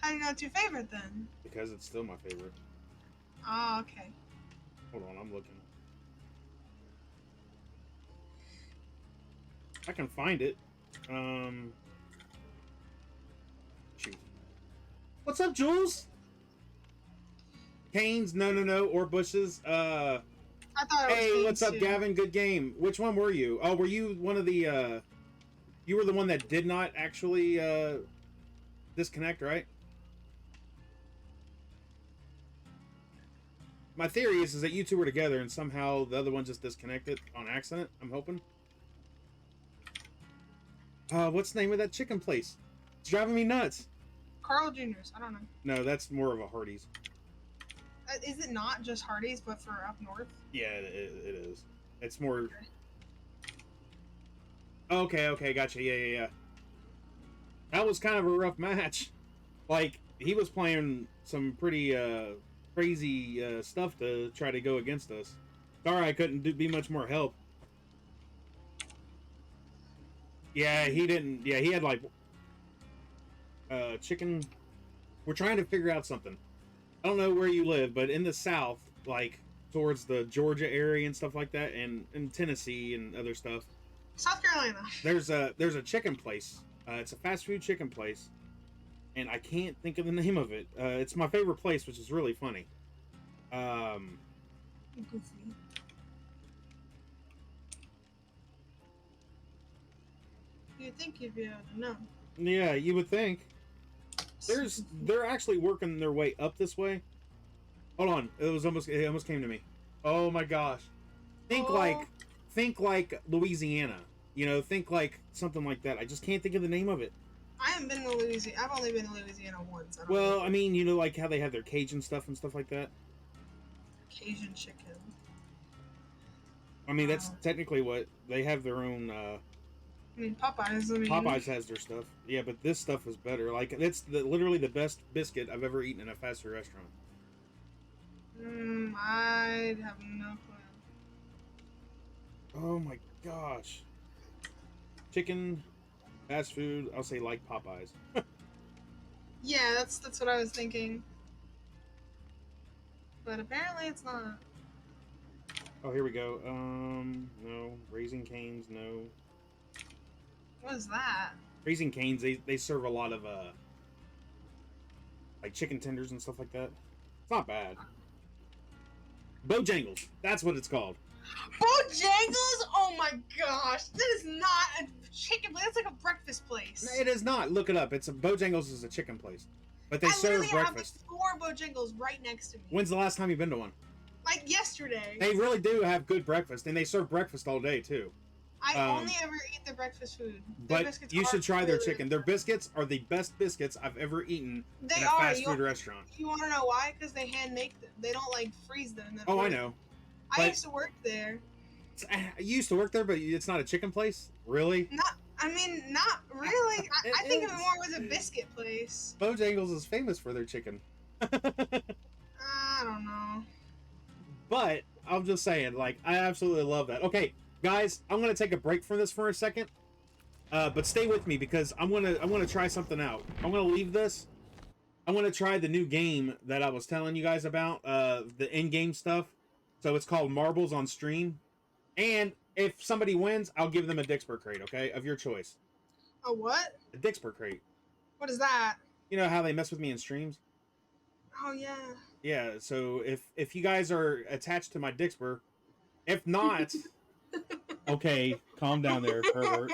How do you know it's your favorite, then? Because it's still my favorite. Oh, okay. Hold on, I'm looking. I can find it. Shoot. What's up, Jules? Canes? No. Or Bushes? I thought it was Hey, what's up, too. Gavin? Good game. Which one were you? Oh, were you one of the, you were the one that did not actually, disconnect, right? My theory is that you two were together and somehow the other one just disconnected on accident, I'm hoping. What's the name of that chicken place? It's driving me nuts. Carl Jr.'s. I don't know. No, that's more of a Hardee's. Is it not just Hardee's, but for up north? Yeah, it is. It's more. Okay, gotcha. Yeah. That was kind of a rough match. Like, he was playing some pretty crazy stuff to try to go against us. Sorry I couldn't be much more help. Yeah, he didn't. Yeah, he had like chicken. We're trying to figure out something. I don't know where you live, but in the South, like towards the Georgia area and stuff like that, and in Tennessee and other stuff, South Carolina. there's a chicken place. It's a fast food chicken place, and I can't think of the name of it. It's my favorite place, which is really funny. Goofy. You'd think you'd be able to know. Yeah, you would think. They're actually working their way up this way. Hold on, it almost came to me. Oh my gosh. Think like Louisiana. You know, think like something like that. I just can't think of the name of it. I haven't been to Louisiana. I've only been to Louisiana once. Well, I mean, you know, like how they have their Cajun stuff and stuff like that. Cajun chicken. I mean, that's technically what they have their own. I mean, Popeyes. Popeyes has their stuff. Yeah, but this stuff is better. Like, it's literally the best biscuit I've ever eaten in a fast food restaurant. I have no clue. Oh my gosh. Chicken, fast food, I'll say like Popeyes. Yeah, that's what I was thinking. But apparently it's not. Oh, here we go. No. Raising Cane's, no. What is that? Raising Cane's, they serve a lot of, like chicken tenders and stuff like that. It's not bad. Bojangles, that's what it's called. Bojangles? Oh my gosh, that is not a chicken place. That's like a breakfast place. No, it is not. Look it up. Bojangles is a chicken place, but they serve breakfast. I literally have 4 Bojangles right next to me. When's the last time you've been to one? Like yesterday. They really do have good breakfast, and they serve breakfast all day too. I only ever eat their breakfast food. But you should try their chicken. Their biscuits are the best biscuits I've ever eaten in a fast food restaurant. You want to know why? Because they hand make them. They don't like freeze them. Oh, I know. I used to work there. You used to work there, but it's not a chicken place? Really? Not really. I think of it more as a biscuit place. Bojangles is famous for their chicken. I don't know. But I'm just saying, like, I absolutely love that. Okay, guys, I'm gonna take a break from this for a second. But stay with me because I'm gonna try something out. I'm gonna leave this. I'm gonna try the new game that I was telling you guys about, the in-game stuff. So it's called Marbles on Stream. And if somebody wins, I'll give them a Dixper crate, okay? Of your choice. A what? A Dixper crate. What is that? You know how they mess with me in streams? Oh, yeah. Yeah, so if you guys are attached to my Dixper, if not... Okay, calm down there, pervert.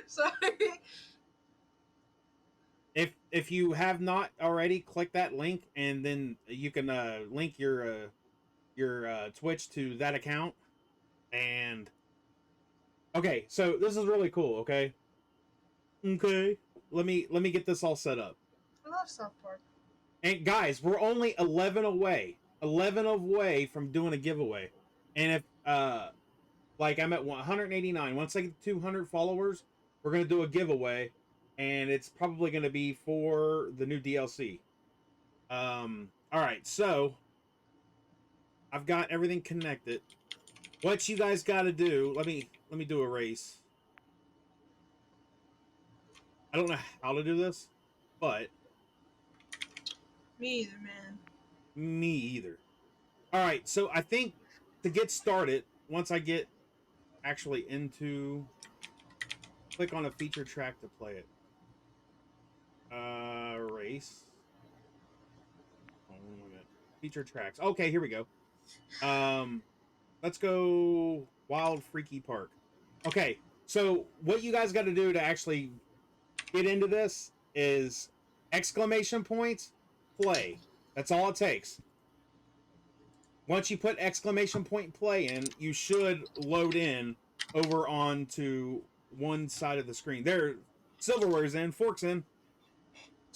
Sorry. If you have not already, click that link, and then you can link your Twitch to that account. And okay, so this is really cool. Okay, let me get this all set up. I love South Park. And guys, we're only 11 away from doing a giveaway. And if like I'm at 189, once I get 200 followers, we're gonna do a giveaway, and it's probably gonna be for the new DLC. All right, so I've got everything connected. What you guys got to do? Let me do a race. I don't know how to do this, but me either, man. Me either. All right, so I think to get started, once I get actually into, click on a feature track to play it. Race. Oh my God. Feature tracks. Okay, here we go. Let's go Wild Freaky Park. Okay, so what you guys got to do to actually get into this is exclamation points, play. That's all it takes. Once you put exclamation point play in, you should load in over onto one side of the screen. There, silverware's in, fork's in.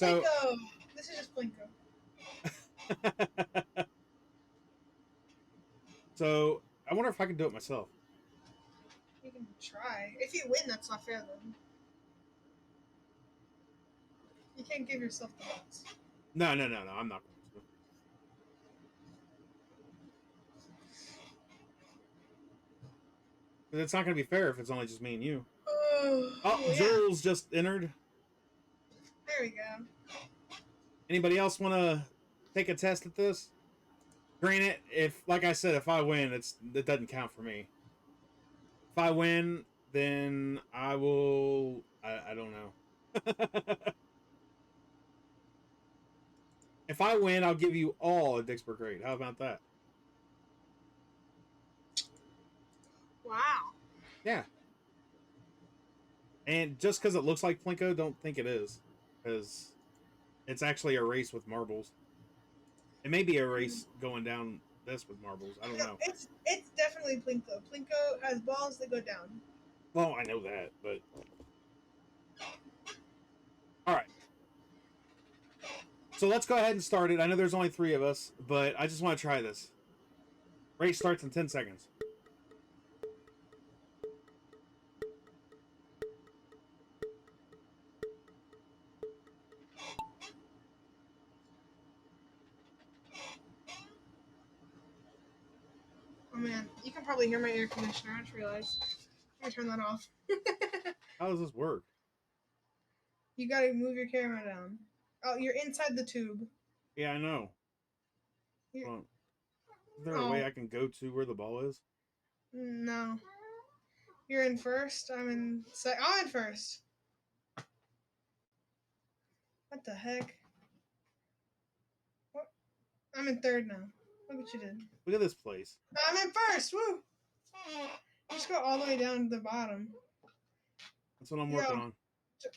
So, Plinko. This is just Plinko. so I wonder if I can do it myself. You can try. If you win, that's not fair, then. You can't give yourself the box. No, I'm not going to. Because it's not going to be fair if it's only just me and you. Oh, Yeah. Jules just entered. There we go. Anybody else want to take a test at this? Granted, if, like I said, if I win, it doesn't count for me. If I win, then I will. I don't know. If I win, I'll give you all a Dixper crate. How about that? Wow. Yeah. And just because it looks like Plinko, don't think it is. Because it's actually a race with marbles. It may be a race going down this with marbles. I don't No, know. it's definitely Plinko. Plinko has balls that go down. Well, I know that, but... Alright. So let's go ahead and start it. I know there's only 3 of us, but I just want to try this. Race starts in 10 seconds. Oh man, you can probably hear my air conditioner. I just realized. Let me turn that off. How does this work? You gotta move your camera down. Oh, you're inside the tube. Yeah, I know. You- Well, is there a oh, way I can go to where the ball is? no. You're in first. I'm in I'm in first. What the heck? What? I'm in third now. Look what you did. Look at this place. I'm in first. Woo! Just go all the way down to the bottom. That's what I'm Yo. working on.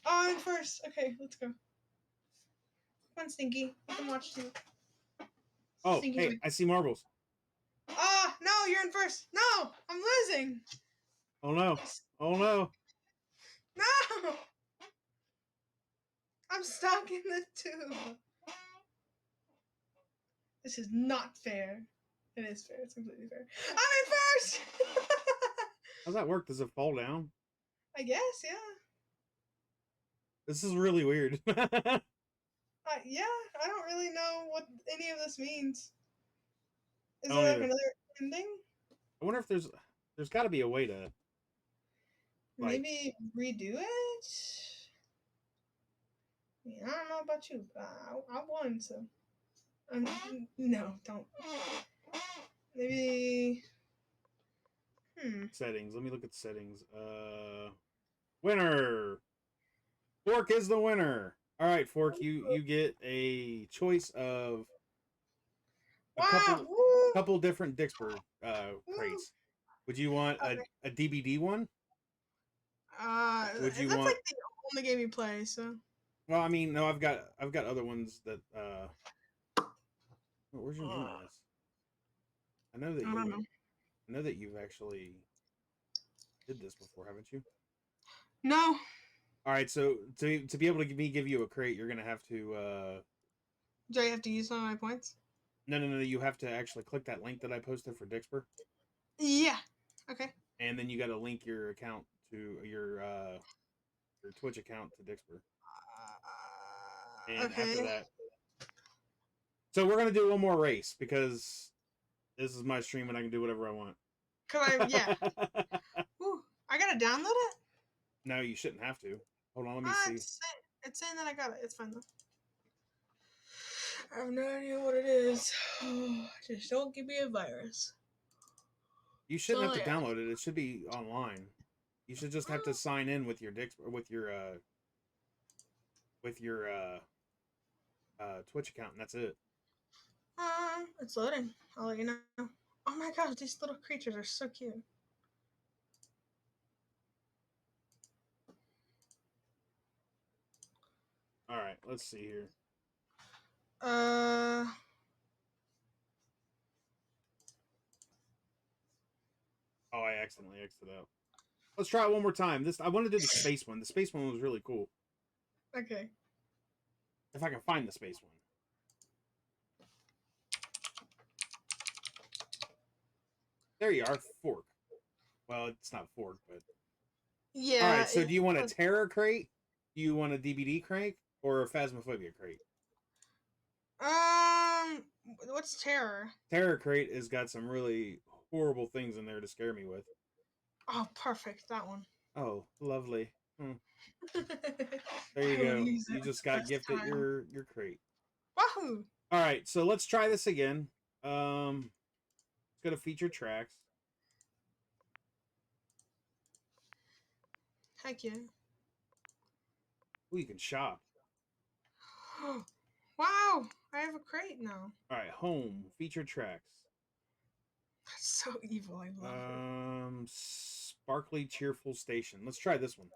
Oh, I'm in first. Okay, let's go. Come on, Stinky. You can watch too. Oh, Stinky hey, boy. I see marbles. Ah, no, you're in first. No, I'm losing. Oh no. Oh no. No! I'm stuck in the tube. This is not fair. It is fair. It's completely fair. I'm in first! How's that work? Does it fall down? I guess, yeah. This is really weird. Yeah, I don't really know what any of this means. Is I there don't like either. another ending? I wonder if there's got to be a way to like. Maybe redo it? I don't know about you, but I won, so. No, don't. Maybe. Settings. Let me look at settings. Winner. Fork is the winner. All right, Fork. You get a choice of a Wow! Woo! couple different Dixper Woo! crates. Would you want Okay. a DBD one? Would you That's want? like the only game you play, so. Well, I mean, no. I've got other ones that. Where's your name on this? I know that I don't know. I know that you've actually did this before, haven't you? No. All right, so to be able to give you a crate, you're gonna have to. Do I have to use some of my points? No. You have to actually click that link that I posted for Dixper, Yeah. Okay. and then you got to link your account to your Twitch account to Dixper, and after Okay. that, so we're gonna do one more race because this is my stream and I can do whatever I want. Yeah. Ooh, I gotta download it? No, you shouldn't have to. Hold on, let me see. It's saying that I got it. It's fine though. I have no idea what it is. Just don't give me a virus. You shouldn't have to yeah. download it. It should be online. You should just have to sign in with your Dixper with your Twitch account, and that's it. It's loading. I'll let you know. Oh my gosh, these little creatures are so cute. All right, let's see here. Uh. Oh, I accidentally exited out. Let's try it one more time. I want to do the space one. The space one was really cool. Okay. If I can find the space one. There you are, fork. Well, it's not fork, but all Yeah. right. So, do you want a terror crate? Do you want a DBD crate or a phasmophobia crate? What's terror? Terror crate has got some really horrible things in there to scare me with. Oh, perfect. That one. Oh, lovely. There I you will go. use You it just the got first gifted time. your crate. Wahoo! All right, so let's try this again. It's gonna feature tracks. Heck yeah. Ooh, you can shop. Wow! I have a crate now. All right, home feature tracks. That's so evil. I love it. Sparkly cheerful station. Let's try this one.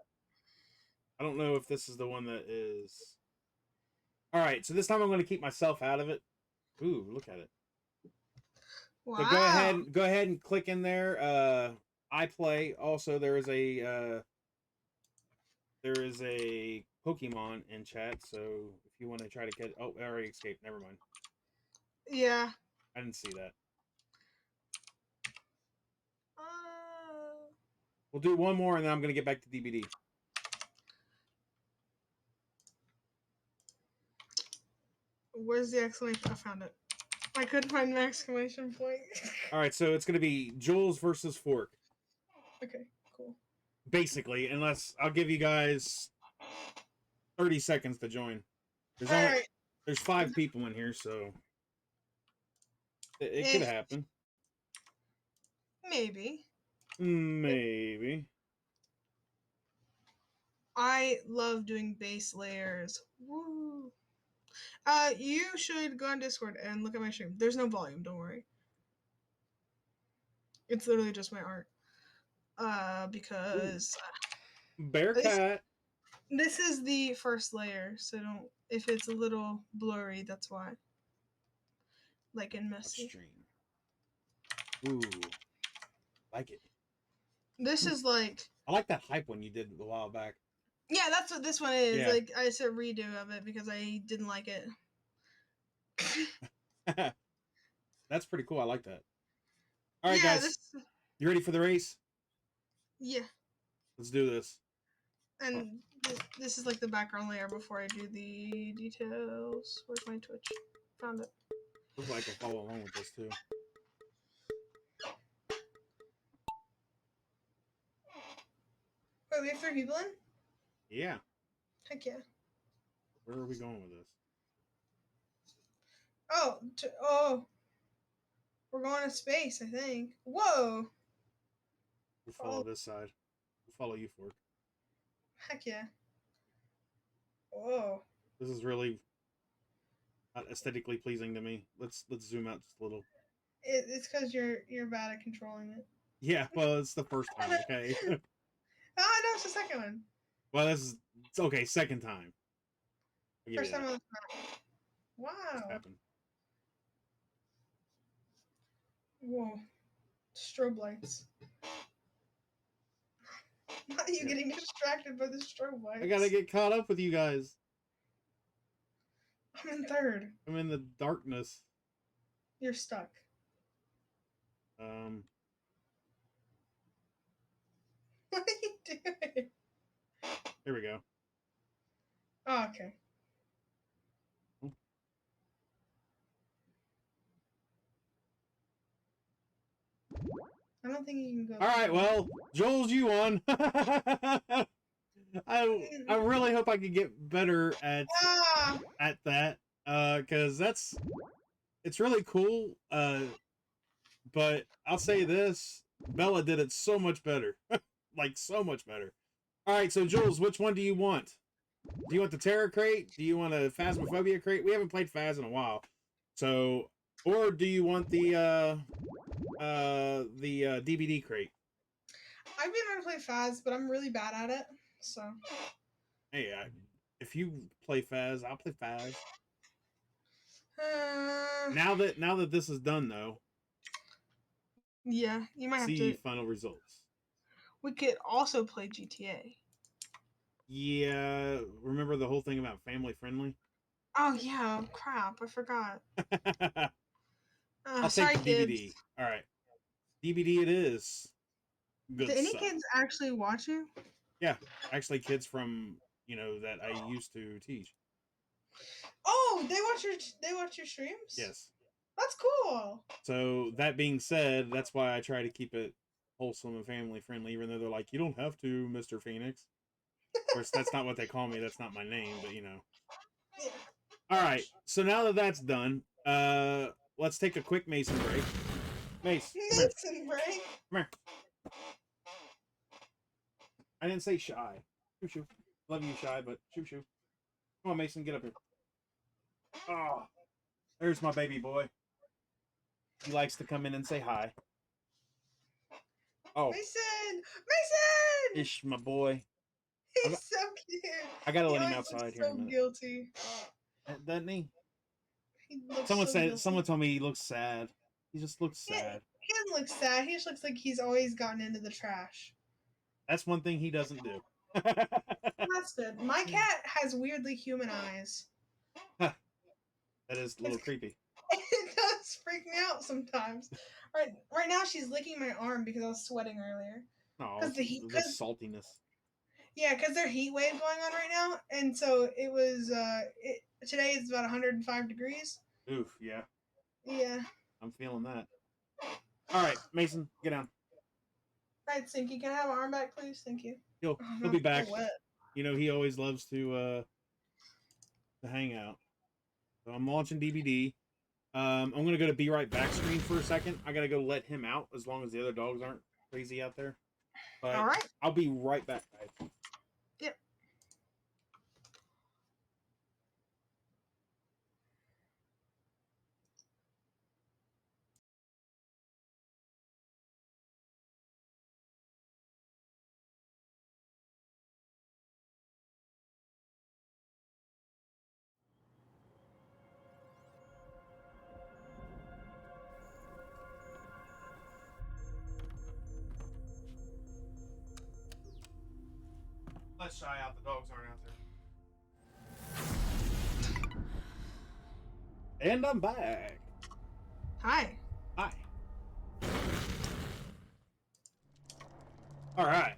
I don't know if this is the one that is. All right, so this time I'm going to keep myself out of it. Ooh, look at it. So Wow. go ahead and click in there. I play. Also, there is a Pokemon in chat. So if you want to try to catch, oh, I already escaped. Never mind. Yeah. I didn't see that. We'll do one more, and then I'm going to get back to DBD. Where's the exclamation? I found it. I couldn't find the exclamation point. All right, so it's going to be Jules versus Fork, Okay, cool. basically. Unless I'll give you guys 30 seconds to join. Alright. There's 5 people in here, so it could happen. Maybe. Maybe. I love doing base layers. Woo. You should go on Discord and look at my stream. There's no volume, don't worry. It's literally just my art. Because Bearcat. this is the first layer, so don't. If it's a little blurry, that's why. Like in messy. Stream. Ooh, like it. This is like. I like that hype one you did a while back. Yeah, that's what this one is. Yeah. Like I said, redo of it because I didn't like it. That's pretty cool. I like that. All right, yeah, guys. You ready for the race? Yeah. Let's do this. And this is like the background layer before I do the details. Where's my Twitch? Found it. Looks like I can follow along with this too. Wait, we have 3 people in? Yeah. Heck yeah. Where are we going with this? Oh, we're going to space, I think. Whoa! We'll follow this side. We'll follow you, Fork. Heck yeah. Whoa. This is really not aesthetically pleasing to me. Let's zoom out just a little. It's because you're bad at controlling it. Yeah, well, it's the first time, okay? Oh, no, it's the second one. Well, it's okay, second time. First time on the map. Wow. Happened. Whoa. Strobe lights. Not you getting distracted by the strobe lights. I gotta get caught up with you guys. I'm in 3rd. I'm in the darkness. You're stuck. What are you doing? Here we go. Oh, okay. I don't think you can go. All right, well, Jules, you won. I really hope I can get better at that, because it's really cool. But I'll say this: Bella did it so much better, like so much better. All right, so Jules, which one do you want? Do you want the Terror crate? Do you want a Phasmophobia crate? We haven't played Phas in a while, so or do you want the DBD crate? I've been trying to play Phas, but I'm really bad at it. So. Hey, if you play Phas, I'll play Phas. Now that this is done, though. Yeah, you might have to see final results. We could also play GTA. Yeah, remember the whole thing about family friendly? Oh yeah, crap! I forgot. I'll take Sorry, the DVD. kids. All right, DVD it is. Do Good any stuff. kids actually watch you? Yeah, actually, kids from that I used to teach. Oh, they watch your streams. Yes. That's cool. So that being said, that's why I try to keep it wholesome and family friendly, even though they're like, "You don't have to, Mr. Phoenix." Of course, that's not what they call me. That's not my name, but Yeah. All right. So now that that's done, let's take a quick Mason break. Mace, come here. Mason break. Come here. I didn't say shy. Shoo shoo. Love you, shy, but shoo shoo. Come on, Mason, get up here. Oh, there's my baby boy. He likes to come in and say hi. Oh, Mason. Mason. ish, my boy. He's so cute. I gotta He let him always looks outside here in a so minute. guilty. Doesn't he? He looks Someone so said. guilty. Someone told me he looks sad. He just looks sad. He doesn't look sad. He just looks like he's always gotten into the trash. That's one thing he doesn't do. That's good. My cat has weirdly human eyes. That is a little creepy. It does freak me out sometimes. Right now she's licking my arm because I was sweating earlier. Oh, Because the heat, the saltiness. yeah, because there's heat wave going on right now, and so it was. Today is about 105 degrees. Oof, yeah. Yeah. I'm feeling that. All right, Mason, get down. All right, Stinky, can I have my arm back, please? Thank you. He'll Oh, be back. so wet. He always loves to hang out. So I'm launching DVD. I'm gonna go to Be Right Back screen for a second. I gotta go let him out as long as the other dogs aren't crazy out there. But All right. I'll be right back, guys. Yep. Let's shy out. The dogs aren't out there. And I'm back. Hi. Hi. All right.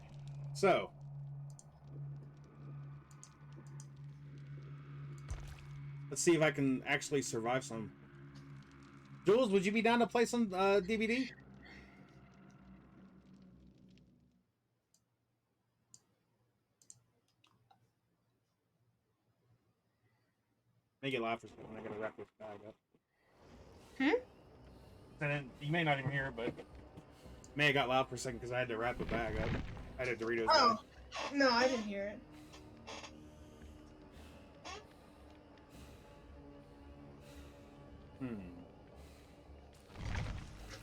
So, let's see if I can actually survive some. Jules, would you be down to play some DVD? Make it loud for a second. I gotta wrap this bag up. And you may not even hear it, but may have got loud for a second because I had to wrap the bag up. I had a Doritos bag. No, I didn't hear it.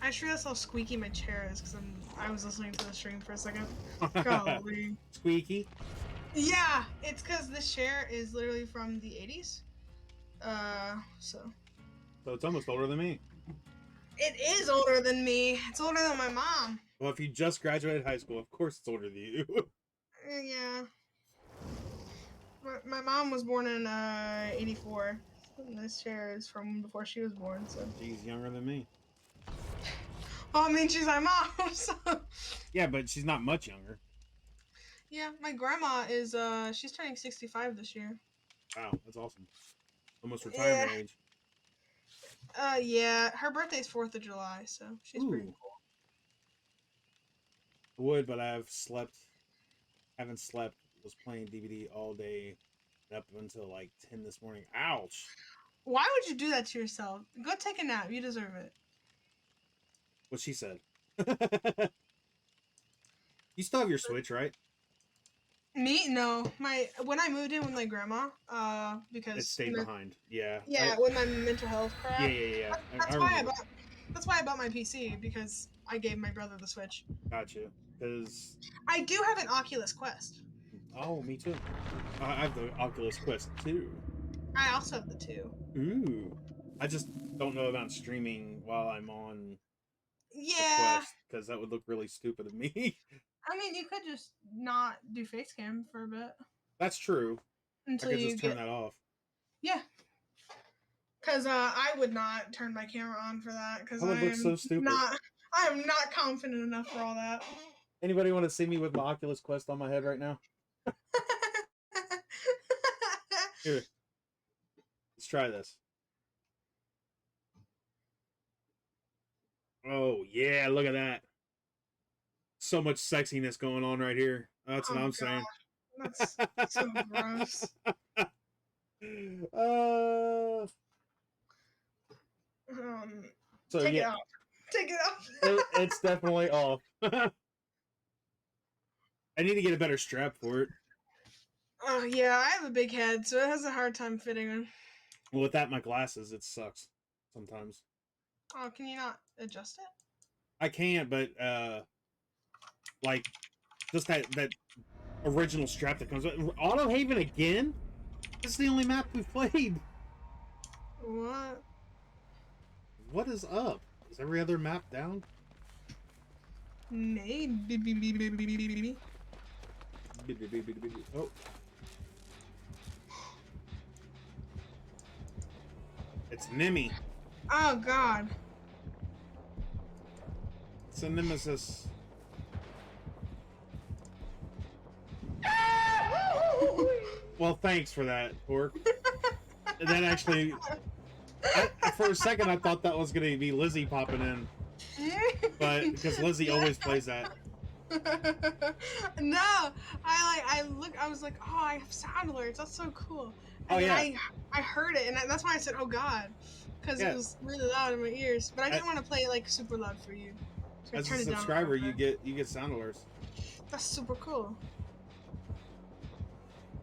I just realized how squeaky my chair is because I was listening to the stream for a second. Golly. Squeaky. Yeah, it's because this chair is literally from the 80s. So it's almost older than me. it is older than me. It's older than my mom. Well, if you just graduated high school, of course it's older than you. Yeah. My mom was born in 84. And this chair is from before she was born, so. She's younger than me. Well, I mean, she's my mom, so. Yeah, but she's not much younger. Yeah, my grandma is, she's turning 65 this year. Wow, that's awesome. Almost retirement age. Yeah, her birthday's 4th of July, so she's pretty cool. I would, but haven't slept, was playing DVD all day, up until like 10 this morning. Ouch! Why would you do that to yourself? Go take a nap, you deserve it. What she said. You still have your Switch, right? Me? No. When I moved in with my grandma, because It stayed behind. Yeah. Yeah, with my mental health crap. Yeah. That's why I bought my PC, because I gave my brother the Switch. Gotcha. Because I do have an Oculus Quest. Oh, me too. I have the Oculus Quest 2. I also have the 2. Ooh. I just don't know about streaming while I'm on Yeah. the Quest, because that would look really stupid of me. I mean, you could just not do face cam for a bit. That's true. Until I could just turn that off. Yeah. Because I would not turn my camera on for that. Because That would look so stupid. I am not confident enough for all that. Anybody want to see me with my Oculus Quest on my head right now? Here. Let's try this. Oh, yeah, look at that. So much sexiness going on right here. That's what I'm saying. That's so gross. So Take it yeah, off. Take it off. it's definitely off. I need to get a better strap for it. Oh yeah, I have a big head, so it has a hard time fitting in. Well, without my glasses, it sucks sometimes. Oh, can you not adjust it? I can't, but like just that original strap that comes with Auto Haven again. This is the only map we've played. What? What is up? Is every other map down? Maybe. Oh. It's Nemi. Oh god. It's a nemesis. Well, thanks for that, Pork. That actually... for a second, I thought that was going to be Lizzie popping in. But, because Lizzie always plays that. No! I was like, oh, I have sound alerts. That's so cool. And Oh, yeah. I heard it, and that's why I said, oh god. Because it was really loud in my ears. But I didn't want to play it, like, super loud for you. So as a subscriber, you get sound alerts. That's super cool.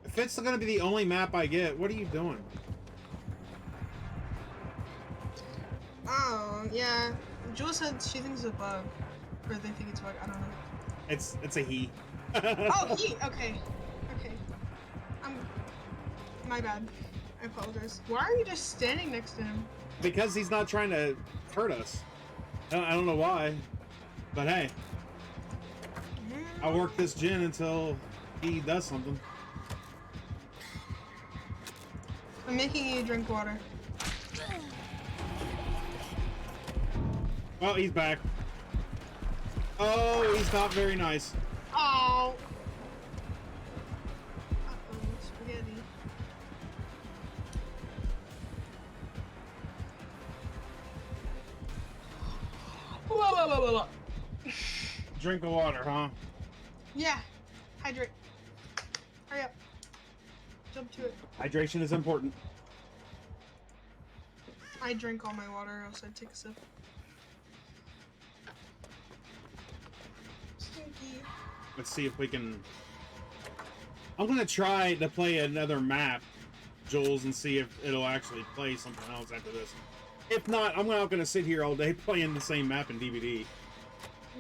If it's going to be the only map I get, what are you doing? Oh, yeah. Jules said she thinks it's a bug. Or they think it's a bug, I don't know. It's a he. Oh, he! Okay. Okay. My bad. I apologize. Why are you just standing next to him? Because he's not trying to hurt us. I don't know why. But hey. I'll work this gin until he does something. I'm making you drink water. Oh, he's back. Oh, he's not very nice. Oh! Uh-oh, spaghetti. Whoa. Drink of water, huh? Yeah. Hydrate. Hurry up. Jump to it. Hydration is important. I drink all my water, else I'd take a sip. Stinky. Let's see if we can... I'm gonna try to play another map, Jules, and see if it'll actually play something else after this. If not, I'm not gonna sit here all day playing the same map in DVD.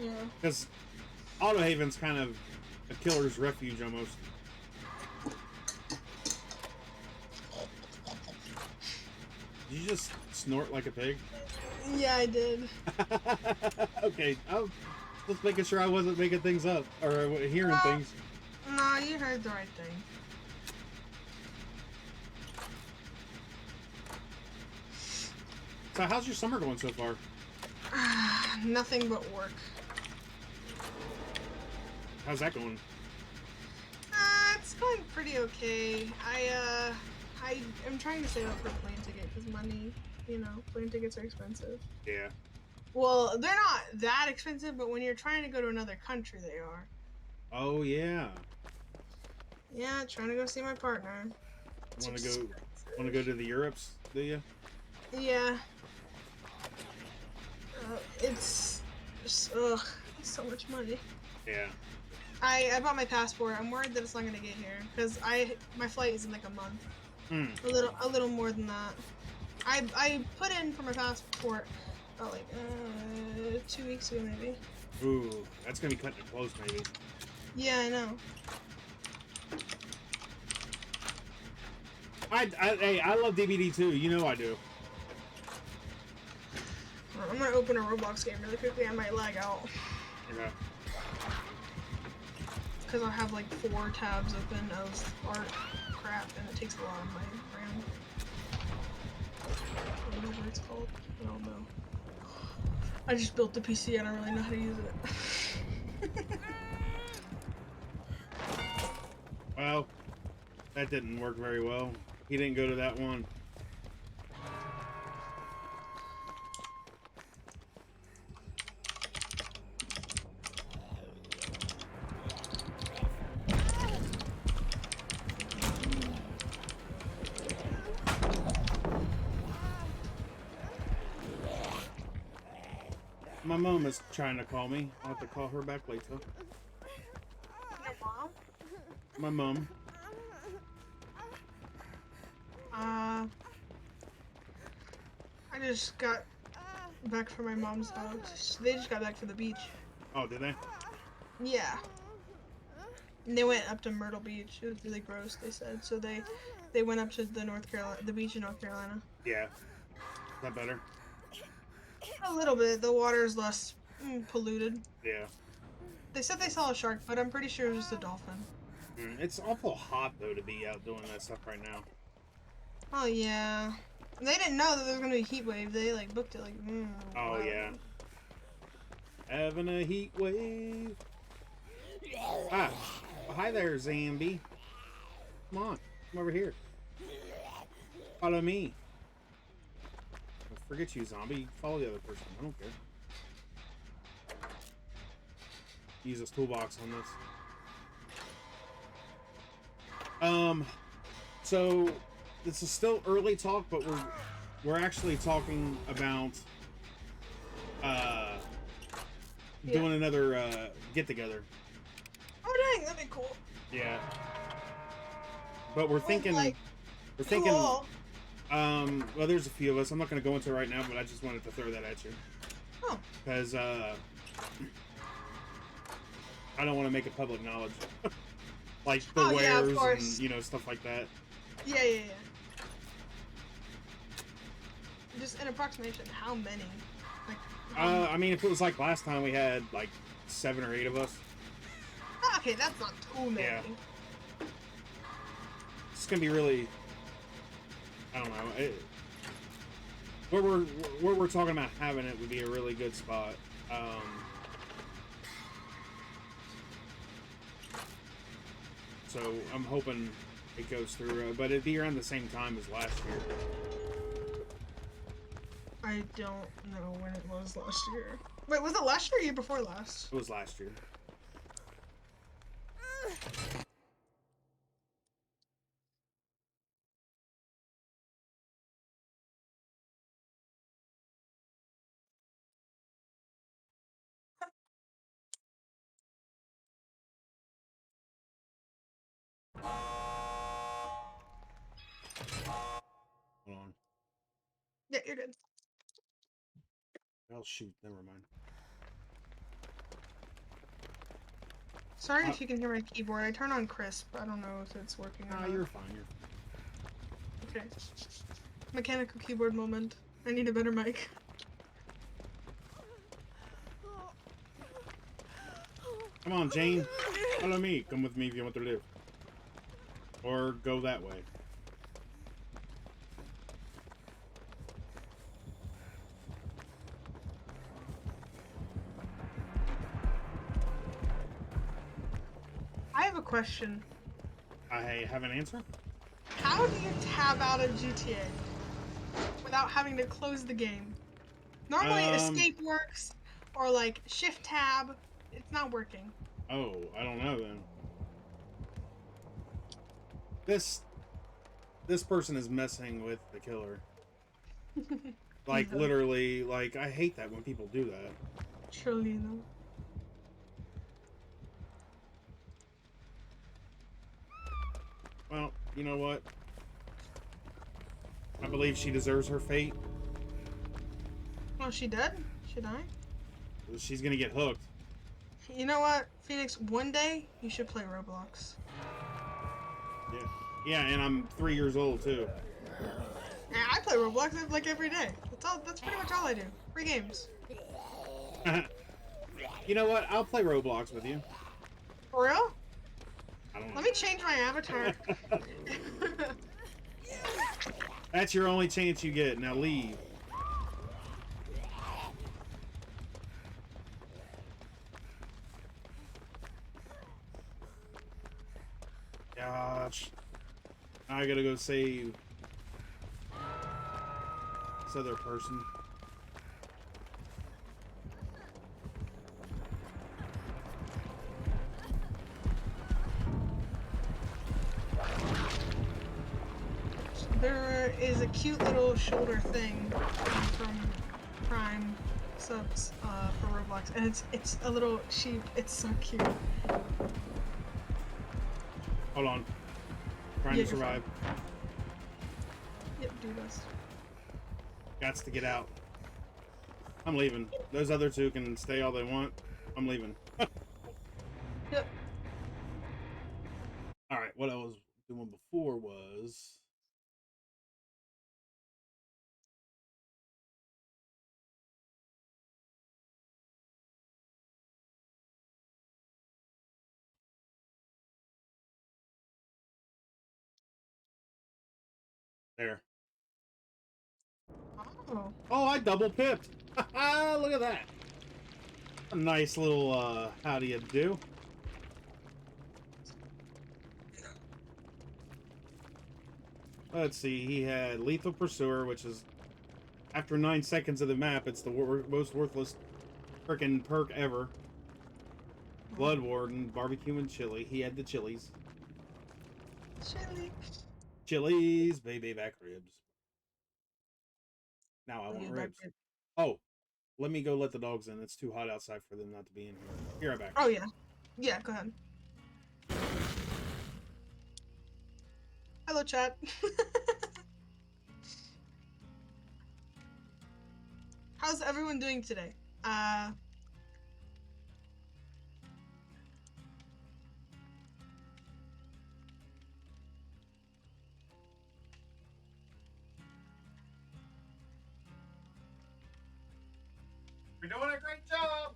Yeah. Because Auto Haven's kind of a killer's refuge almost. Did you just snort like a pig? Yeah, I did. Okay, I was just making sure I wasn't making things up or hearing things. No, you heard the right thing. So how's your summer going so far? Nothing but work. How's that going? It's going pretty okay. I am trying to save up for a plane ticket because money, plane tickets are expensive. Yeah. Well, they're not that expensive, but when you're trying to go to another country, they are. Oh yeah. Yeah, trying to go see my partner. Want to go to the Europes? Do you? Yeah. It's just, it's so much money. Yeah. I bought my passport. I'm worried that it's not gonna get here because my flight is in like a month. A little more than that. I put in for my passport about like 2 weeks ago maybe. Ooh, that's gonna be cutting it close maybe. Yeah, I know. I love DVD too. You know I do. I'm gonna open a Roblox game really quickly. I might lag out. Yeah. Because I have like 4 tabs open of art crap, and it takes a lot of my RAM. it's called. I don't know. I just built the PC. I don't really know how to use it. Well, that didn't work very well. He didn't go to that one. My mom is trying to call me. I'll have to call her back later. Your mom? My mom. I just got back from my mom's house. They just got back from the beach. Oh, did they? Yeah. And they went up to Myrtle Beach. It was really gross, they said. So they went up to the beach in North Carolina. Yeah. Is that better? A little bit. The water's less polluted. Yeah. They said they saw a shark, but I'm pretty sure it was a dolphin. It's awful hot, though, to be out doing that stuff right now. Oh, yeah. They didn't know that there was going to be a heat wave. They, like, booked it, like, Oh, wow. yeah. Having a heat wave. Ah. Well, hi there, Zambi. Come on. Come over here. Follow me. Well, forget you, zombie. Follow the other person. I don't care. Use this toolbox on this. So this is still early talk, but we're actually talking about doing another get together. Oh dang, that'd be cool. Yeah. But we're thinking Like, well, there's a few of us. I'm not going to go into it right now, but I just wanted to throw that at you. Oh. Because I don't want to make it public knowledge. Like the wares and, you know, stuff like that. Yeah. Just an approximation, how many? Like, I mean, if it was like last time, we had like 7 or 8 of us. Okay, that's not too many. Yeah. It's gonna be really, I don't know. Where we're talking about having it would be a really good spot. So I'm hoping it goes through, but it'd be around the same time as last year. I don't know when it was last year. Wait, was it last year or year before last? It was last year. Hold on. Yeah, you're good. Oh shoot, never mind. Sorry if you can hear my keyboard. I turn on crisp. I don't know if it's working or not. You're fine. Okay. Mechanical keyboard moment. I need a better mic. Come on, Jane. Follow me. Come with me if you want to live. Or go that way. I have a question. I have an answer? How do you tab out of GTA without having to close the game? Normally escape works, or like shift tab. It's not working. Oh, I don't know then. This person is messing with the killer. Like, literally, like, I hate that when people do that. Truly, though. Well, you know what? I believe she deserves her fate. Oh, she dead? She died? She's gonna get hooked. You know what, Phoenix? One day, you should play Roblox. Yeah. Yeah, and I'm 3 years old, too. Yeah, I play Roblox like every day. That's pretty much all I do. Free games. You know what? I'll play Roblox with you. For real? I don't know. Let me change my avatar. That's your only chance you get. Now leave. Ouch. I gotta go save this other person. There is a cute little shoulder thing from Prime subs for Roblox, and it's a little sheep. It's so cute. Hold on. Trying to survive. Yep, do this. Gots to get out. I'm leaving. Those other two can stay all they want. I'm leaving. Yep. Alright, what I was doing before was... There. Oh. Oh, I double pipped. Look at that. A nice little, how do you do? Let's see, he had Lethal Pursuer, which is, after 9 seconds of the map, it's the most worthless frickin' perk ever. Blood Warden, Barbecue and Chili. He had the chilies. Chili. Chilies, baby back ribs. Now I want ribs. Oh, let me go let the dogs in. It's too hot outside for them not to be in here. Be right back. Oh, yeah. Yeah, go ahead. Hello, chat. How's everyone doing today? You're doing a great job!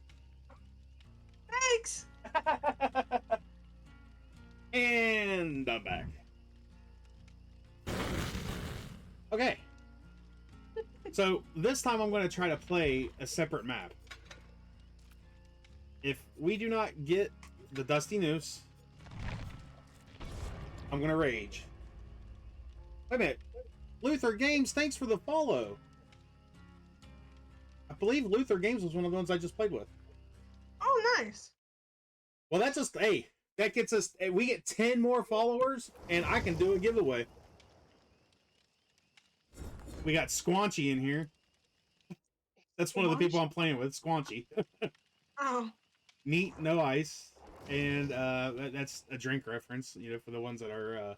Thanks! And I'm back. Okay. So, this time I'm going to try to play a separate map. If we do not get the Dusty Noose, I'm going to rage. Wait a minute. Luther Games, thanks for the follow. I believe Luther Games was one of the ones I just played with. Oh, nice. Well, that's just, hey, that gets us, we get 10 more followers, and I can do a giveaway. We got Squanchy in here. That's one of the people I'm playing with, Squanchy. Oh. Neat, no ice. And that's a drink reference, you know, for the ones that are,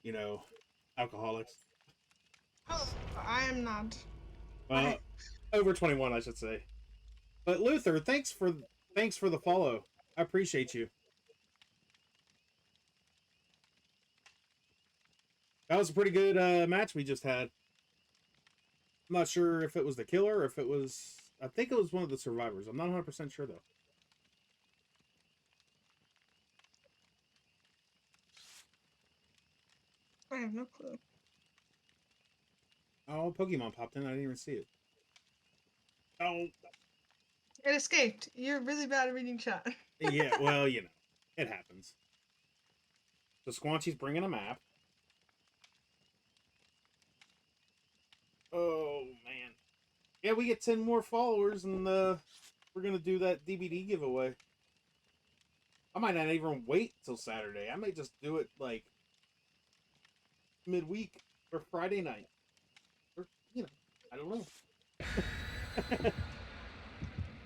you know, alcoholics. Oh, I am not. Well, Okay. over 21, I should say. But Luther, thanks for the follow. I appreciate you. That was a pretty good match we just had. I'm not sure if it was the killer or if it was... I think it was one of the survivors. I'm not 100% sure, though. I have no clue. Oh, Pokemon popped in. I didn't even see it. Oh. It escaped. You're really bad at reading chat. Yeah, well, you know. It happens. So Squanchy's bringing a map. Oh, man. Yeah, we get 10 more followers, and we're going to do that DVD giveaway. I might not even wait till Saturday. I may just do it, like, midweek or Friday night. Or, you know, I don't know.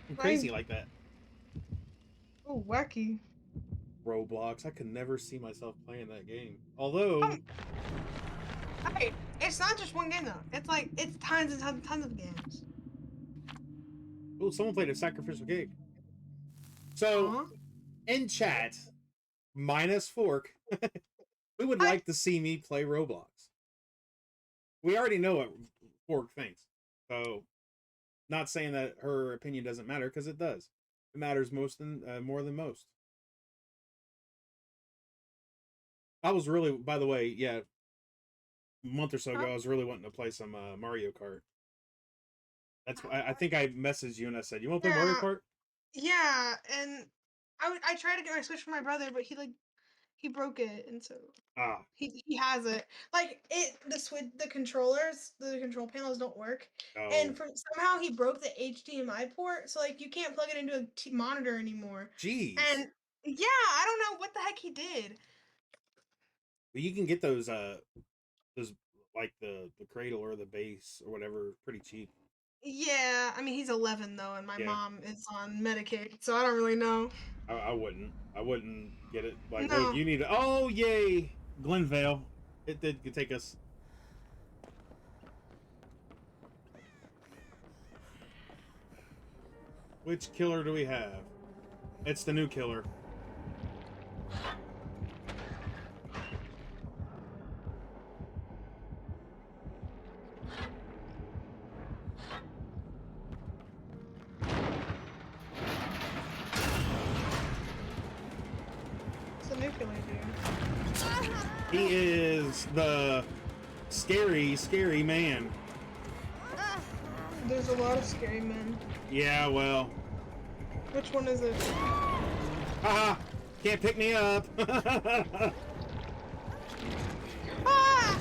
I'm crazy like that. Oh, wacky. Roblox. I could never see myself playing that game. Although... Hey, it's not just one game, though. It's like, it's tons and tons and tons of games. Oh, someone played a sacrificial cake. So, in chat, minus Fork, we would like to see me play Roblox. We already know what Fork thinks. So, not saying that her opinion doesn't matter, because it does. It matters more than most. I was really, by the way, yeah, a month or so ago, I was really wanting to play some Mario Kart. That's why I think I messaged you and I said, "You want to play Mario Kart?" Yeah, and I tried to get my Switch for my brother, but he He broke it, and so Ah, he has it. Like the controllers, the control panels don't work, oh, and somehow he broke the HDMI port, so like you can't plug it into a monitor anymore. jeez. And yeah, I don't know what the heck he did. Well, you can get those like the cradle or the base or whatever pretty cheap. Yeah, I mean he's 11 though, and my Yeah, mom is on Medicaid, so I don't really know. I wouldn't. I wouldn't get it. Like, well, No. you need to. Oh, yay, Glenvale. It did take us. Which killer do we have? It's the new killer. It's a nuclear dude. He is the scary, scary man. There's a lot of scary men. Yeah, well. Which one is it? Haha! Can't pick me up! Ah!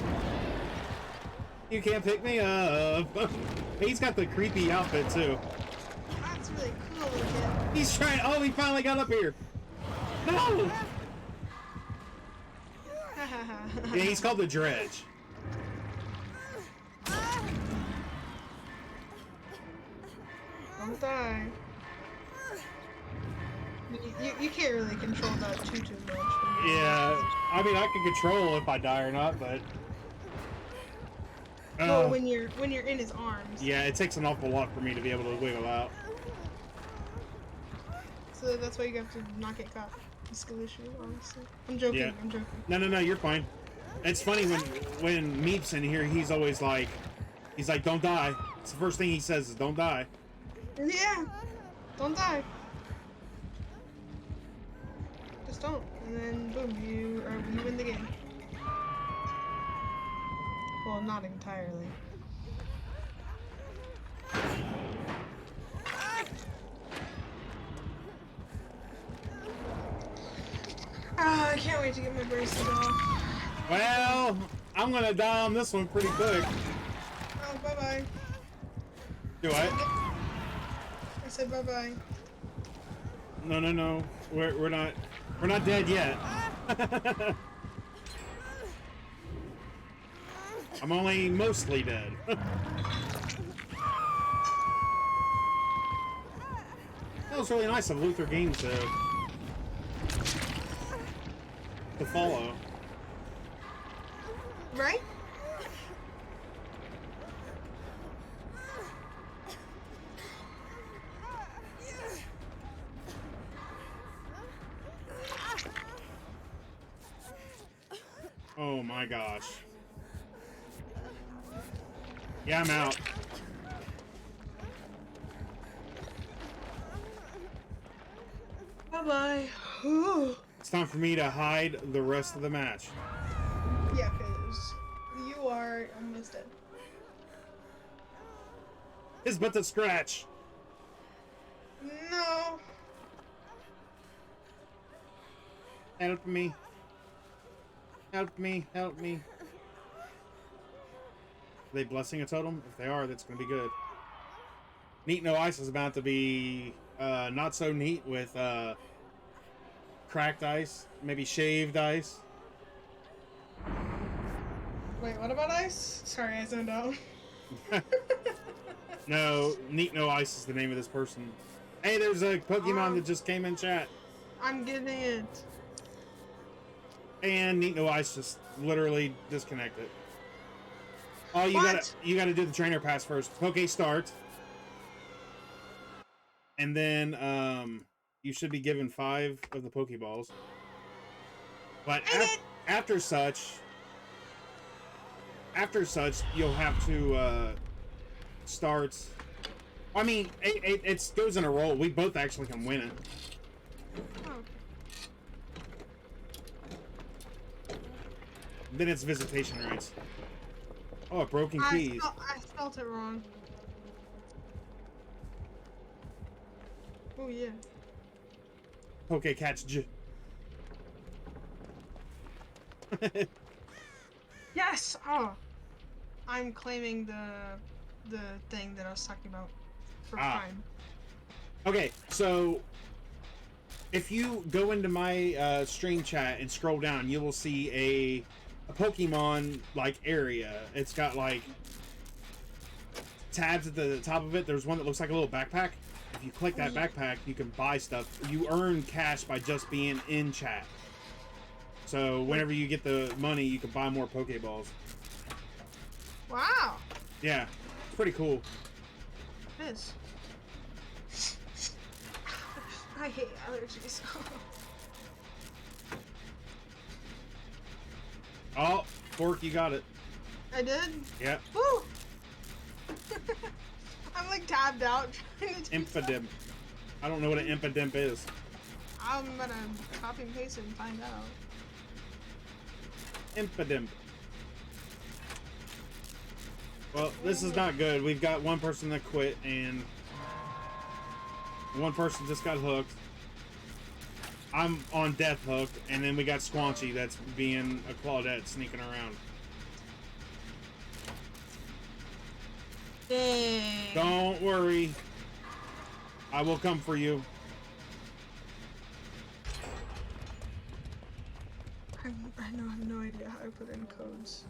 You can't pick me up! He's got the creepy outfit, too. That's really cool looking. He's trying. Oh, he finally got up here! No! Yeah, he's called the Dredge. Don't die. You can't really control that too much. Yeah, I mean, I can control if I die or not, but... Well, when you're in his arms. Yeah, it takes an awful lot for me to be able to wiggle out. So that's why you have to not get caught. Skill issue, honestly. I'm joking. Yeah. I'm joking. No, you're fine. It's funny when Meep's in here, he's always like, don't die. It's the first thing he says is, don't die. Yeah. Don't die. Just don't. And then boom, you win the game. Well, not entirely. I can't wait to get my braces off. Well, I'm gonna die on this one pretty quick. Oh, bye-bye. Do I? I said bye-bye. No. We're not dead yet. I'm only mostly dead. That was really nice of Luther Games to follow. Right? Oh my gosh. Yeah, I'm out. Bye-bye. It's time for me to hide the rest of the match. Yeah, because you are almost dead. His butt's a scratch. No. Help me. Help me. Help me. Are they blessing a totem? If they are, that's going to be good. Neat No Ice is about to be not so neat with cracked ice, maybe shaved ice. Wait, what about ice? Sorry, I zoned out. No, Neat No Ice is the name of this person. Hey, there's a Pokemon that just came in chat. I'm getting it. And Neat No Ice just literally disconnected. Oh, you What? gotta do the trainer pass first. Poke Start. And then you should be given 5 of the Pokeballs. But after such, you'll have to start. I mean, it goes in a roll. We both actually can win it. Oh. Then it's visitation rights. Oh, broken I keys. spelled it wrong. Oh yeah. Poke catch. Yes! Oh. I'm claiming the thing that I was talking about for Prime. Okay, so if you go into my stream chat and scroll down, you will see a Pokemon like area. It's got like tabs at the top of it. There's one that looks like a little backpack. If you click that backpack, you can buy stuff. You earn cash by just being in chat. So whenever you get the money, you can buy more Pokeballs. Wow. Yeah, it's pretty cool. It is. I hate allergies. Oh, Fork, you got it. I did? Yep. Woo! I'm like tabbed out trying to do Impidimp. I don't know what an impidimp is. I'm gonna copy and paste it and find out. Impidimp. Well, this is not good. We've got one person that quit, and one person just got hooked. I'm on death hook, and then we got Squanchy that's being a Claudette sneaking around. Dang. Don't worry. I will come for you. I have no idea how to put in codes.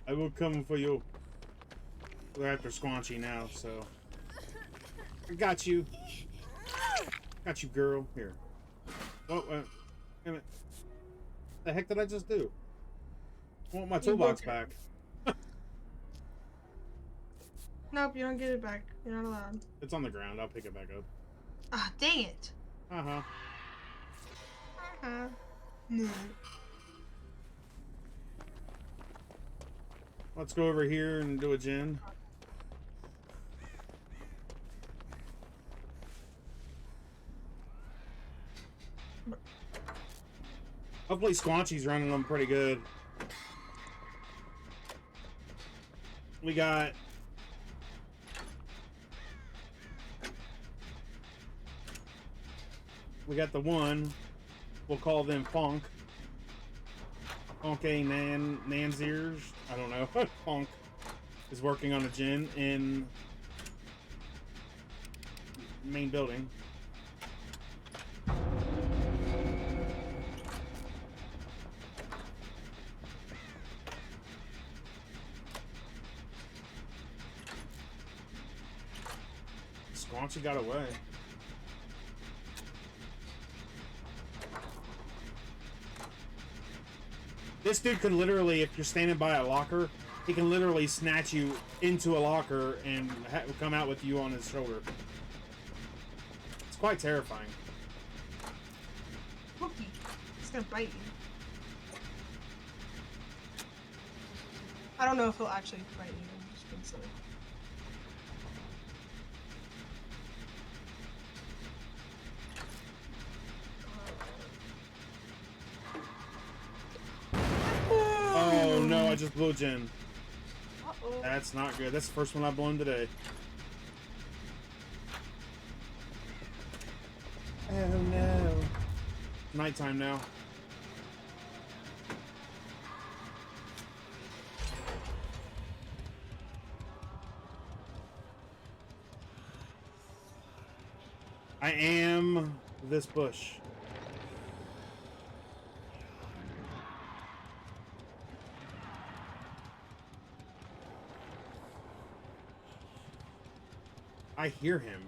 I will come for you. We're after Squanchy now, so... I got you. Got you, girl. Here. Oh, wait a minute. What the heck did I just do? I want my toolbox back. Nope, you don't get it back. You're not allowed. It's on the ground. I'll pick it back up. Ah, dang it. Uh-huh. Uh-huh. No. Let's go over here and do a gen. Hopefully Squanchy's running them pretty good. We got... We got the one. We'll call them Funk. Funky Nanziers. I don't know. Funk is working on a gen in main building. Squanchy got away. This dude can literally, if you're standing by a locker, he can literally snatch you into a locker and come out with you on his shoulder. It's quite terrifying. Cookie. It's gonna bite you. I don't know if he'll actually bite you. I'm just being silly. Oh no, I just blew Jen. Uh-oh. That's not good. That's the first one I've blown today. Oh no. Nighttime now. I am this bush. I hear him.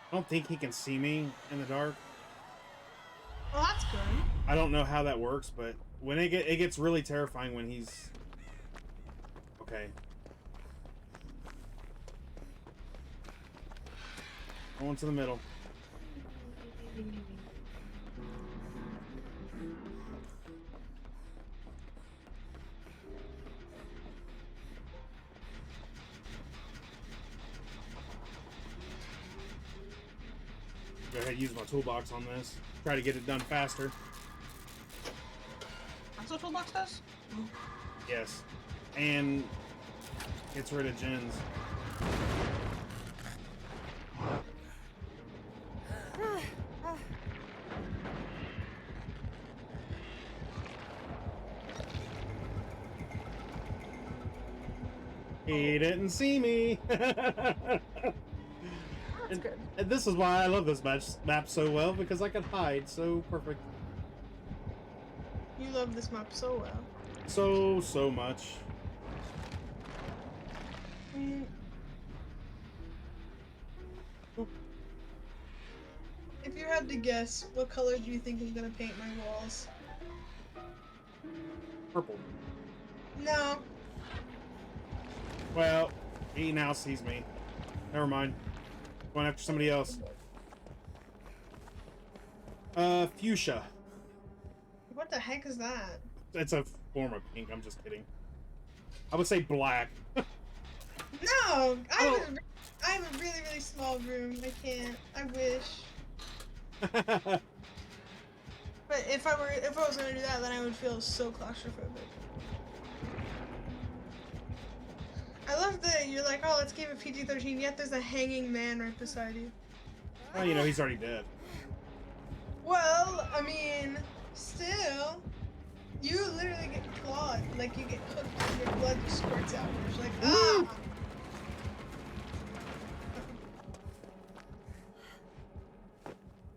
I don't think he can see me in the dark. Well, that's good. I don't know how that works, but when it gets really terrifying when he's... Okay. Going to the middle. Go ahead and use my toolbox on this. Try to get it done faster. That's what toolbox does? Yes. And gets rid of gens. He didn't see me. That's good. And this is why I love this map so well, because I can hide so perfect. You love this map so well. So much. If you had to guess, what color do you think I'm gonna paint my walls? Purple. No. Well, he now sees me. Never mind. Going after somebody else. Fuchsia. What the heck is that? It's a form of pink. I'm just kidding. I would say black. No! I have a really, really small room. I can't. I wish. But if I was gonna do that, then I would feel so claustrophobic. I love that you're like, oh, let's keep it PG-13, yet there's a hanging man right beside you. Well, you know, he's already dead. Well, I mean, still, you literally get clawed, like you get hooked and your blood just squirts out. You're just like, ah!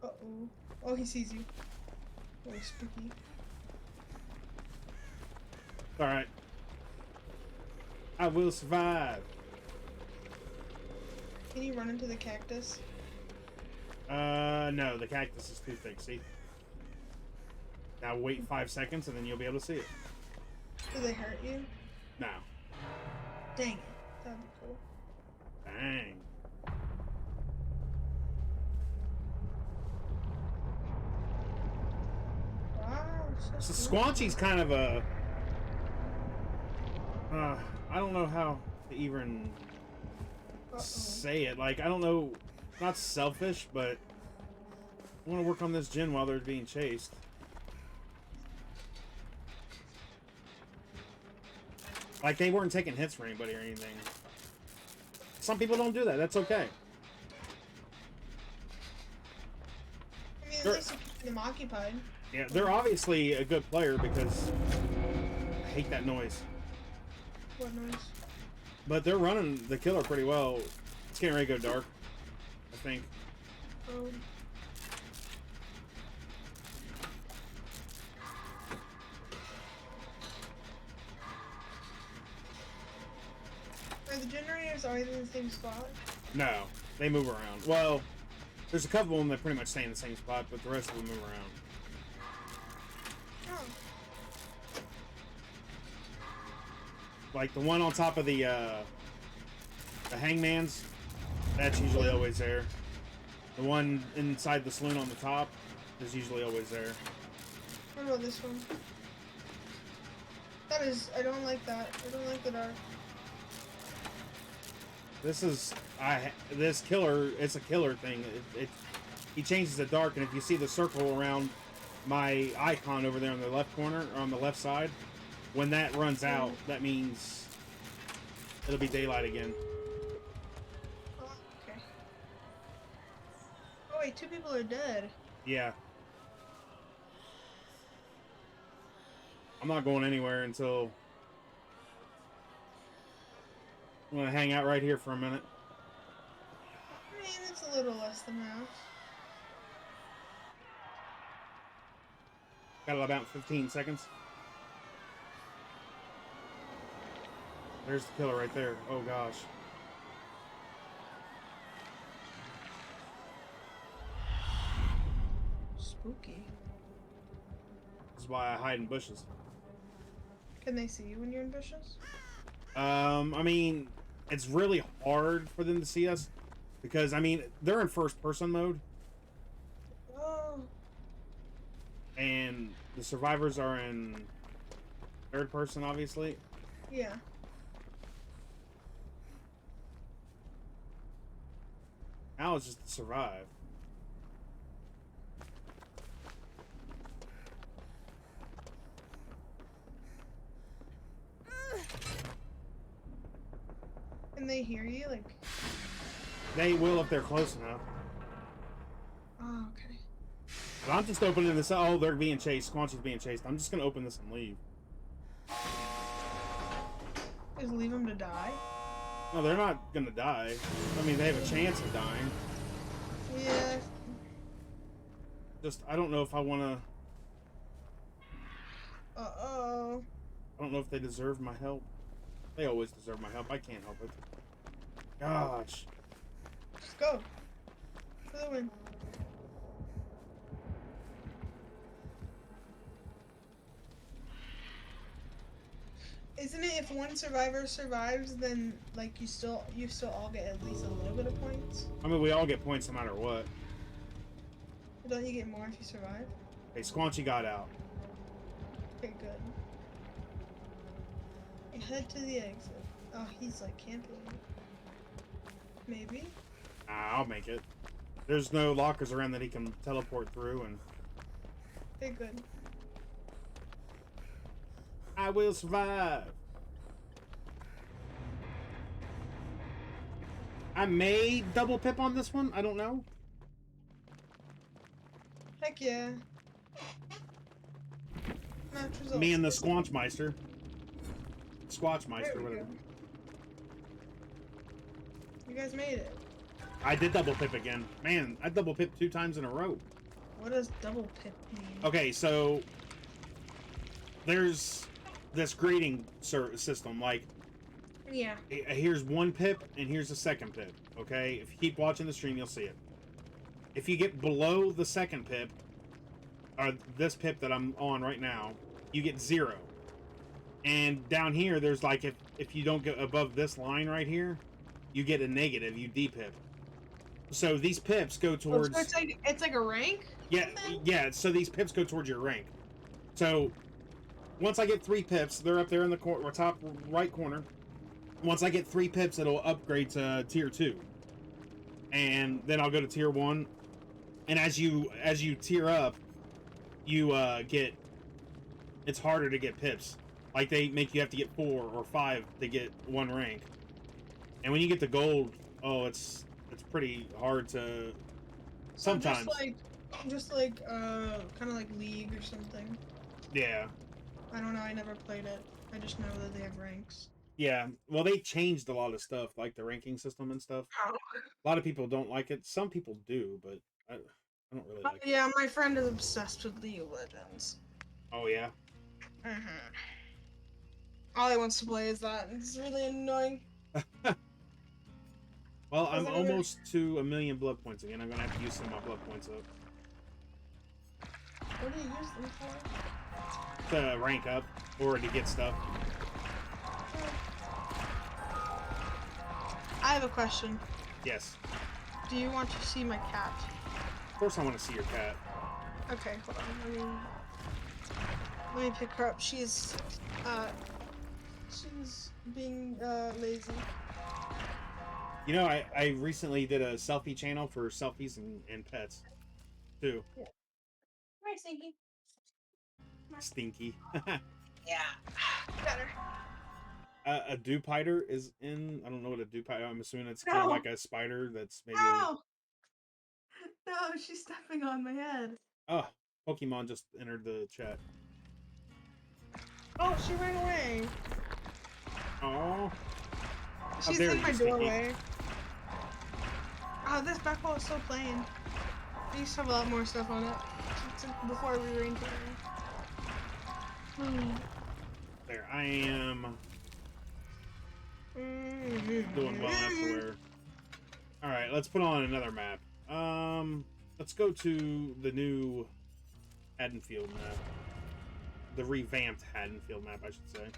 Uh-oh. Oh, he sees you. Oh, spooky. Alright. I will survive. Can you run into the cactus? No, the cactus is too thick, see? Now wait 5 seconds and then you'll be able to see it. Do they hurt you? No. Dang it. That'd be cool. Dang. Wow, So so Squanchy's kind of a... I don't know how to even say it. Like, I don't know... Not selfish, but... I want to work on this gen while they're being chased. Like, they weren't taking hits for anybody or anything. Some people don't do that. That's okay. I mean, at least you keep them occupied. Yeah, they're obviously a good player because... I hate that noise. What noise? But they're running the killer pretty well. It's getting ready to go dark, I think. Oh. Are the generators always in the same spot? No, they move around. Well, there's a couple of them that pretty much stay in the same spot, but the rest of them move around. Oh. Like the one on top of the hangman's, that's usually always there. The one inside the saloon on the top is usually always there. What about this one? That is, I don't like that. I don't like the dark. This is, this killer, it's a killer thing. He changes the dark, and if you see the circle around my icon over there on the left corner, or on the left side, when that runs out, that means it'll be daylight again. Oh, okay. Oh wait, 2 people are dead. Yeah. I'm not going anywhere until... I'm gonna hang out right here for a minute. I mean, it's a little less than that. Got about 15 seconds. There's the killer right there. Oh gosh. Spooky. This is why I hide in bushes. Can they see you when you're in bushes? I mean, it's really hard for them to see us Because, I mean, they're in first-person mode, Oh. and the survivors are in third-person, obviously. Yeah. Now it's just to survive. Can they hear you? Like. They will if they're close enough. Oh, okay. But I'm just opening this. Oh, they're being chased. Squanchy's being chased. I'm just gonna open this and leave. Just leave them to die. No, they're not gonna die. I mean, they have a chance of dying. Yeah. Just, I don't know if I want to. Uh-oh. I don't know if they deserve my help. They always deserve my help. I can't help it. Gosh. Just go. For the win. Isn't it if one survivor survives, then like you still all get at least a little bit of points? I mean, we all get points no matter what. Or don't you get more if you survive? Hey, Squanchy got out. Okay, good. You head to the exit. Oh, he's like camping. Maybe? I'll make it. There's no lockers around that he can teleport through, and Okay, good. I will survive. I may double pip on this one. I don't know. Heck yeah. Match results. Me and the Squanchmeister. Squatchmeister, There we whatever. go. You guys made it. I did double pip again. Man, I double pip 2 times in a row. What does double pip mean? Okay, so there's this grading system. Like, Yeah. here's 1 pip and here's the 2nd pip. Okay, if you keep watching the stream, you'll see it. If you get below the 2nd pip, or this pip that I'm on right now, you get 0. And down here, there's like, if you don't get above this line right here, you get a negative, you D-pip. So these pips go towards... Oh, so it's like a rank? Yeah, yeah, so these pips go towards your rank. So, once I get 3 pips, they're up there in the top right corner. Once I get 3 pips, it'll upgrade to tier 2. And then I'll go to tier 1. And as you tier up, you get... It's harder to get pips. Like, they make you have to get 4 or 5 to get 1 rank. And when you get the gold, oh, it's pretty hard to... Sometimes. Just like kind of like League or something. Yeah. I don't know, I never played it. I just know that they have ranks. Yeah, well, they changed a lot of stuff, like the ranking system and stuff. Oh. A lot of people don't like it. Some people do, but I don't really like it. Yeah, my friend is obsessed with League of Legends. Oh, yeah? All he wants to play is that. It's really annoying. Well, I'm almost to 1,000,000 blood points again. I'm going to have to use some of my blood points up. What do you use them for? To rank up, or to get stuff. I have a question. Yes. Do you want to see my cat? Of course I want to see your cat. Okay, hold on. Let me pick her up. She's being lazy. You know, I recently did a selfie channel for selfies and pets, too. Yeah. Right, Stinky. Stinky. Yeah. Better. A dupiter is in. I don't know what a dupiter. I'm assuming it's kind of like a spider that's maybe. No! No, she's stepping on my head. Oh, Pokemon just entered the chat. Oh, she ran away. Oh. She's in my doorway. Oh, this back wall is so plain. I used to have a lot more stuff on it before we rained today. There, I am doing well everywhere. Alright, let's put on another map. Let's go to the new Haddonfield map. The revamped Haddonfield map, I should say.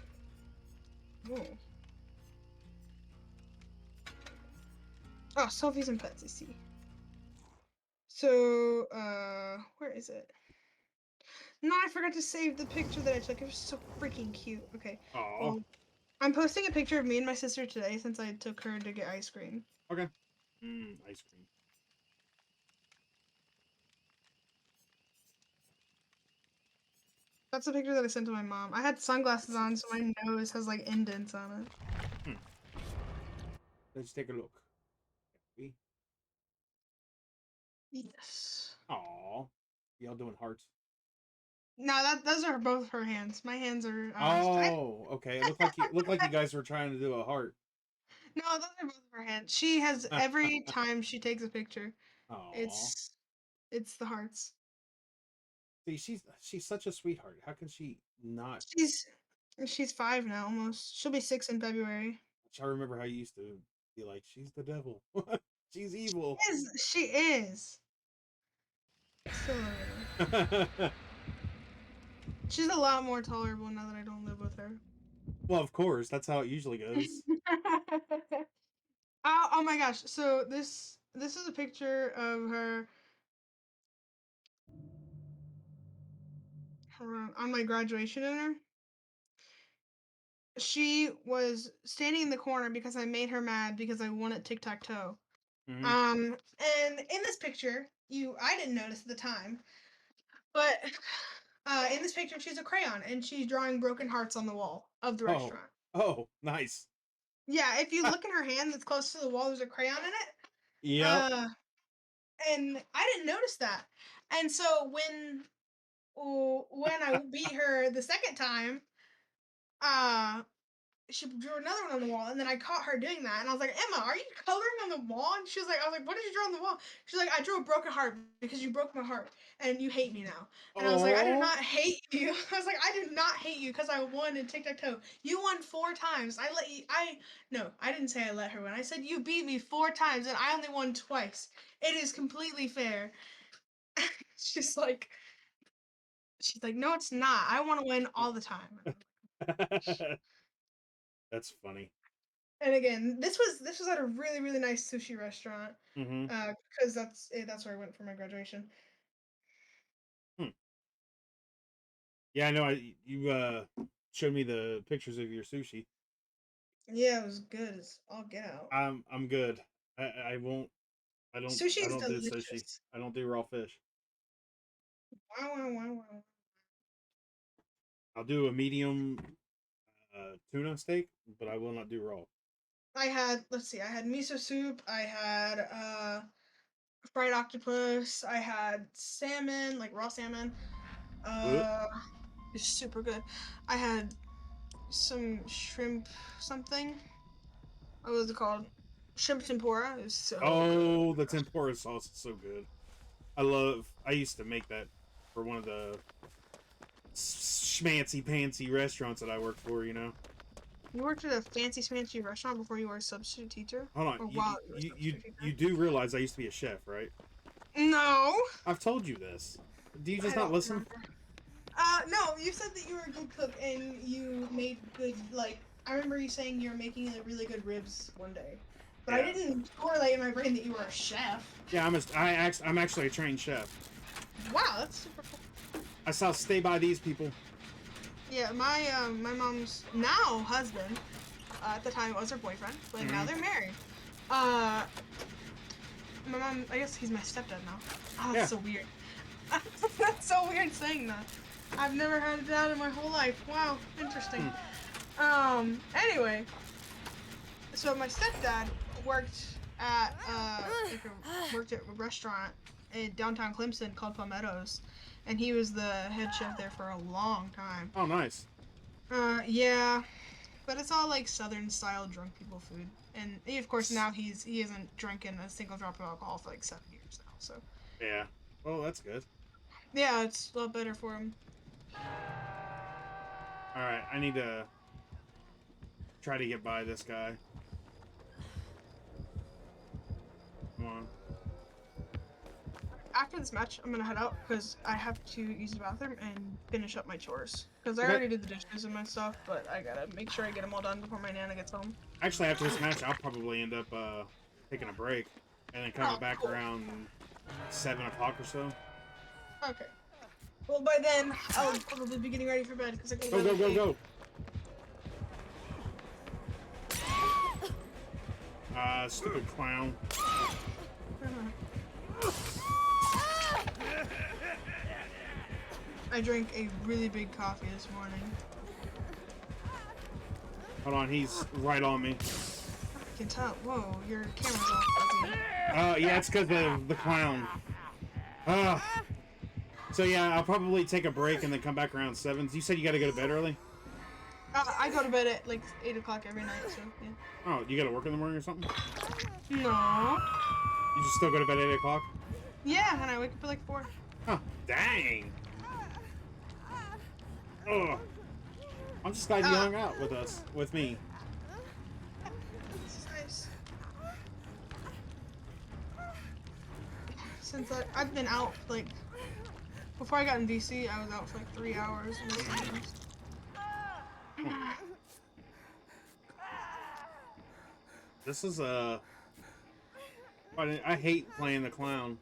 Oh, selfies and pets, I see. So, where is it? No, I forgot to save the picture that I took. It was so freaking cute. Okay, Aw. well, I'm posting a picture of me and my sister today since I took her to get ice cream. Okay. Ice cream. That's a picture that I sent to my mom. I had sunglasses on, so my nose has like indents on it. Let's take a look. Yes. Aw. Y'all doing hearts? No, those are both her hands. My hands are. Oh, okay. It looked like you guys were trying to do a heart. No, those are both her hands. She has every time she takes a picture, Aw. it's the hearts. See, she's such a sweetheart. How can she not? She's 5 now, almost. She'll be 6 in February. I remember how you used to be like, she's the devil. She's evil. She is. So she's a lot more tolerable now that I don't live with her. Well, of course, that's how it usually goes. Oh my gosh! So this is a picture of her on my graduation dinner. She was standing in the corner because I made her mad because I won at tic-tac-toe. Mm-hmm. And in this picture, I didn't notice at the time, but in this picture, she's a crayon and she's drawing broken hearts on the wall of the restaurant. Oh, nice. Yeah, if you look in her hand that's close to the wall, there's a crayon in it. Yep. And I didn't notice that. And so when I beat her the second time, she drew another one on the wall, and then I caught her doing that, and I was like, Emma, are you coloring on the wall? And she was like, I was like, what did you draw on the wall? She's like, I drew a broken heart because you broke my heart, and you hate me now. And I was like, I do not hate you. I was like, I do not hate you because I won in tic-tac-toe. You won 4 times. No, I didn't say I let her win. I said you beat me 4 times, and I only won twice. It is completely fair. she's like, no, it's not. I want to win all the time. That's funny. And again, this was at a really really nice sushi restaurant, Mm-hmm. because that's where I went for my graduation. Yeah, I know. You showed me the pictures of your sushi. Yeah, it was good as all get out. I'm good. I won't. Sushi I is don't do sushi. delicious. I don't do raw fish. Wow, wow, wow, wow. I'll do a medium tuna steak, but I will not do raw. I had miso soup. I had fried octopus. I had salmon, like raw salmon. Uh, it's super good. I had some shrimp something. What was it called? Shrimp tempura. It was so Oh, good. the tempura sauce is so good. I used to make that for one of the schmancy pantsy restaurants that I worked for, you know. You worked at a fancy schmancy restaurant before you were a substitute teacher? Hold on. Or while you were a substitute You teacher? do realize I used to be a chef, right? No! I've told you this. Do you just I not don't listen? remember. No, you said that you were a good cook and you made good, like, I remember you saying you were making really good ribs one day. But I Yeah. didn't correlate in my brain that you were a chef. Yeah, I'm actually a trained chef. Wow, that's super cool. I saw Stay By These people. Yeah, my mom's now husband, at the time it was her boyfriend, but now they're married. My mom, I guess he's my stepdad now. Oh, that's Yeah. so weird. That's so weird saying that. I've never had a dad in my whole life. Wow, interesting. Anyway, so my stepdad worked at worked at a restaurant in downtown Clemson called Palmettos, and he was the head chef there for a long time. Oh, nice. Yeah, but it's all like Southern style drunk people food, and of course now he hasn't drinking a single drop of alcohol for like 7 years now. So Yeah. Well, that's good. yeah, it's a lot better for him. All right, I need to try to get by this guy. Come on. After this match, I'm gonna head out because I have to use the bathroom and finish up my chores. Because I Okay. already did the dishes and my stuff, but I gotta make sure I get them all done before my nana gets home. Actually, after this match, I'll probably end up taking a break, and then coming back cool. around 7 o'clock or so. Okay. Well, by then, I'll probably be getting ready for bed because I go Go, go, go, go! Stupid clown. I drank a really big coffee this morning. Hold on, he's right on me. I can tell. Whoa, your camera's off, fuzzy. Yeah, it's because of the clown. So yeah, I'll probably take a break and then come back around 7. You said you gotta go to bed early? I go to bed at like 8 o'clock every night, so yeah. Oh, you gotta work in the morning or something? No. You just still go to bed at 8 o'clock? Yeah, and I wake up at like 4. Huh, dang! Ugh. I'm just glad you hung out with me. This is nice. Since I've been out, like, before I got in DC, I was out for like 3 hours. This is I hate playing the clown.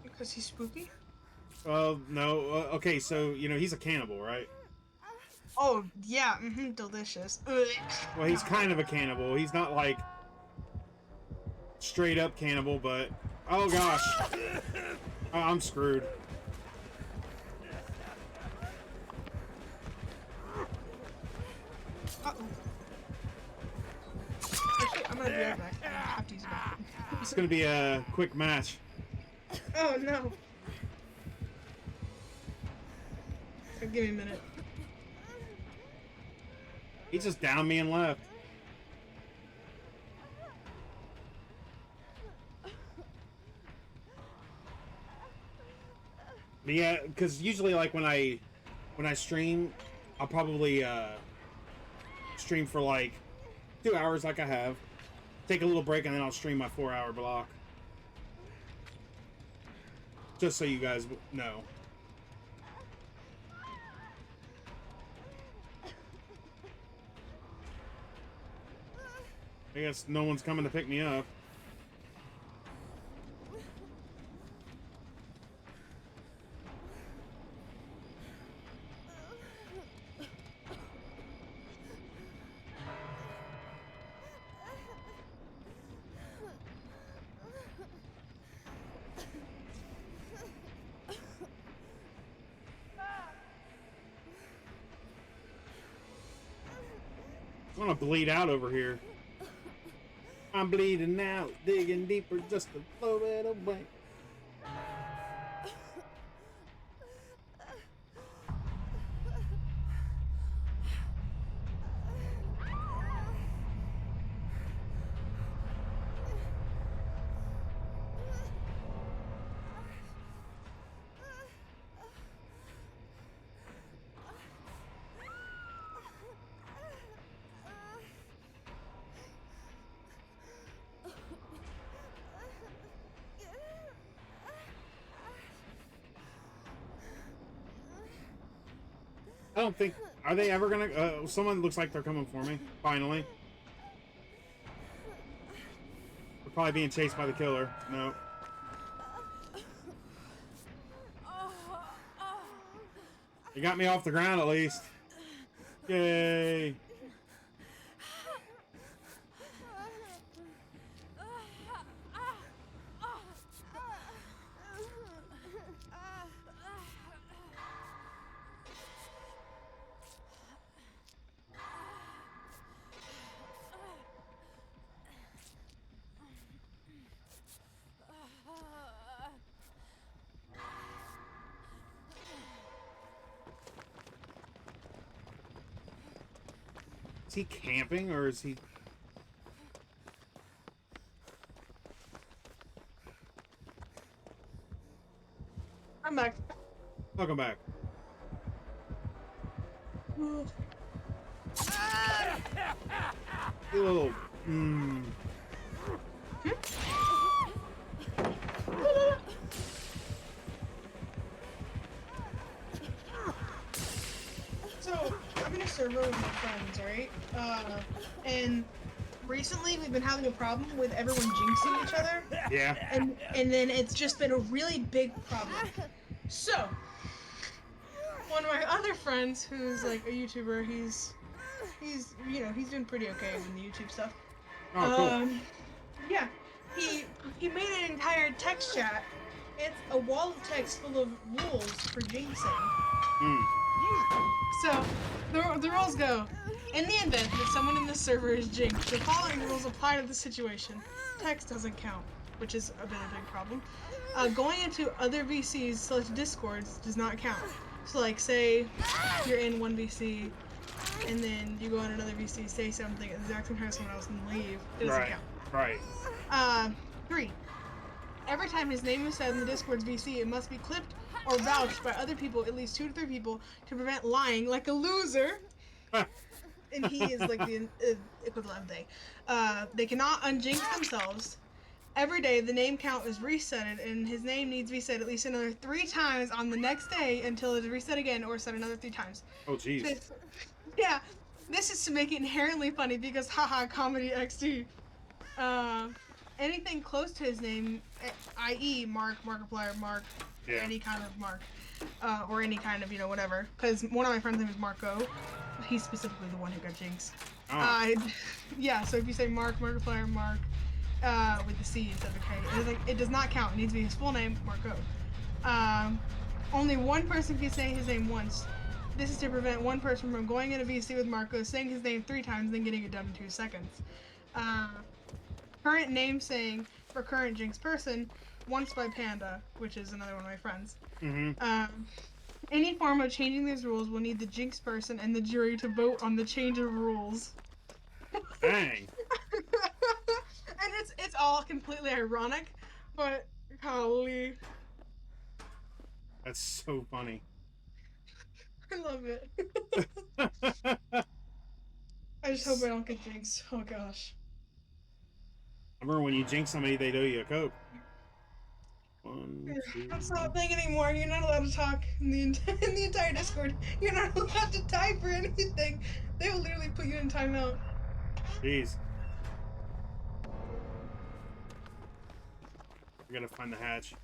Because he's spooky? No. Okay, so, you know, he's a cannibal, right? Oh, yeah, delicious. Ugh. Well, he's kind of a cannibal. He's not, like, straight up cannibal, but... Oh, gosh. I'm screwed. Uh-oh. Actually, I'm gonna be right back. I have to use the bathroom. It's gonna be a quick match. Oh, no. Give me a minute. He just downed me and left. But yeah, because usually, like, when I stream, I'll probably stream for like 2 hours, like I have. Take a little break, and then I'll stream my 4-hour block. Just so you guys know. I guess no one's coming to pick me up. I'm gonna bleed out over here. I'm bleeding out, digging deeper just to blow it away. I don't think... Are they ever gonna... someone looks like they're coming for me. Finally. We're probably being chased by the killer. No. You got me off the ground at least. Yay. Is he camping or is he... I'm back. Welcome back. You little... So, I'm in a server with my friends, right? And recently we've been having a problem with everyone jinxing each other, Yeah. and then it's just been a really big problem. So, one of my other friends, who's like a YouTuber, he's he's doing pretty okay with the YouTube stuff. Oh, cool. Yeah, he made an entire text chat. It's a wall of text full of rules for jinxing. Mm. So, the rules go. In the event that someone in the server is jinxed, the following rules apply to the situation. Text doesn't count, which is a bit of a big problem. Going into other VCs / Discords does not count. So, like, say you're in one VC, and then you go in another VC, say something at the exact same time as someone else, and leave. It doesn't count. Right. 3. Every time his name is said in the Discord's VC, it must be clipped or vouched by other people, at least 2 to 3 people, to prevent lying like a loser. And he is like the equivalent of they. They cannot unjinx themselves. Every day, the name count is resetted, and his name needs to be said at least another 3 times on the next day until it is reset again or said another 3 times. Oh, jeez. Yeah, this is to make it inherently funny because haha, comedy XD. Anything close to his name, i.e. Mark, Markiplier, Mark, Yeah. any kind of Mark, or any kind of, whatever. Because one of my friends' name is Marco. He's specifically the one who got jinxed. Oh. Yeah, so if you say Mark, Markiplier, Mark, with the C instead of the K, it does not count. It needs to be his full name, Marco. Only one person can say his name once. This is to prevent one person from going in a VC with Marco, saying his name 3 times, then getting it done in 2 seconds. Current name saying for current jinx person, once by Panda, which is another one of my friends. Mm-hmm. Any form of changing these rules will need the jinx person and the jury to vote on the change of rules. Dang. And it's all completely ironic, but golly, That's so funny. I love it. I just hope I don't get jinxed. Oh gosh. I remember when you jinx somebody, they owe you a Coke. 1, 2. That's not a thing anymore. You're not allowed to talk in the entire Discord. You're not allowed to type or anything. They will literally put you in timeout. Jeez. I gotta find the hatch.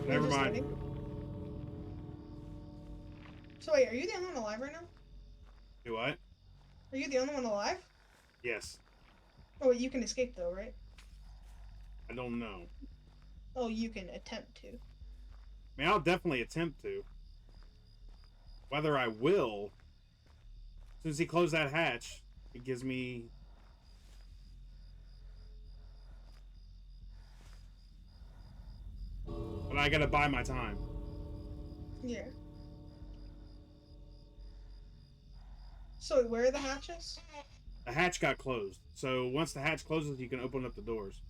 Never mind. Waiting. So wait, are you the only one alive right now? Do what? Are you the only one alive? Yes. Oh, wait, you can escape though, right? I don't know. Oh, you can attempt to. I mean, I'll definitely attempt to. Whether I will, as soon as he closed that hatch, it gives me... But I gotta buy my time. Yeah. So where are the hatches? The hatch got closed. So once the hatch closes, you can open up the doors.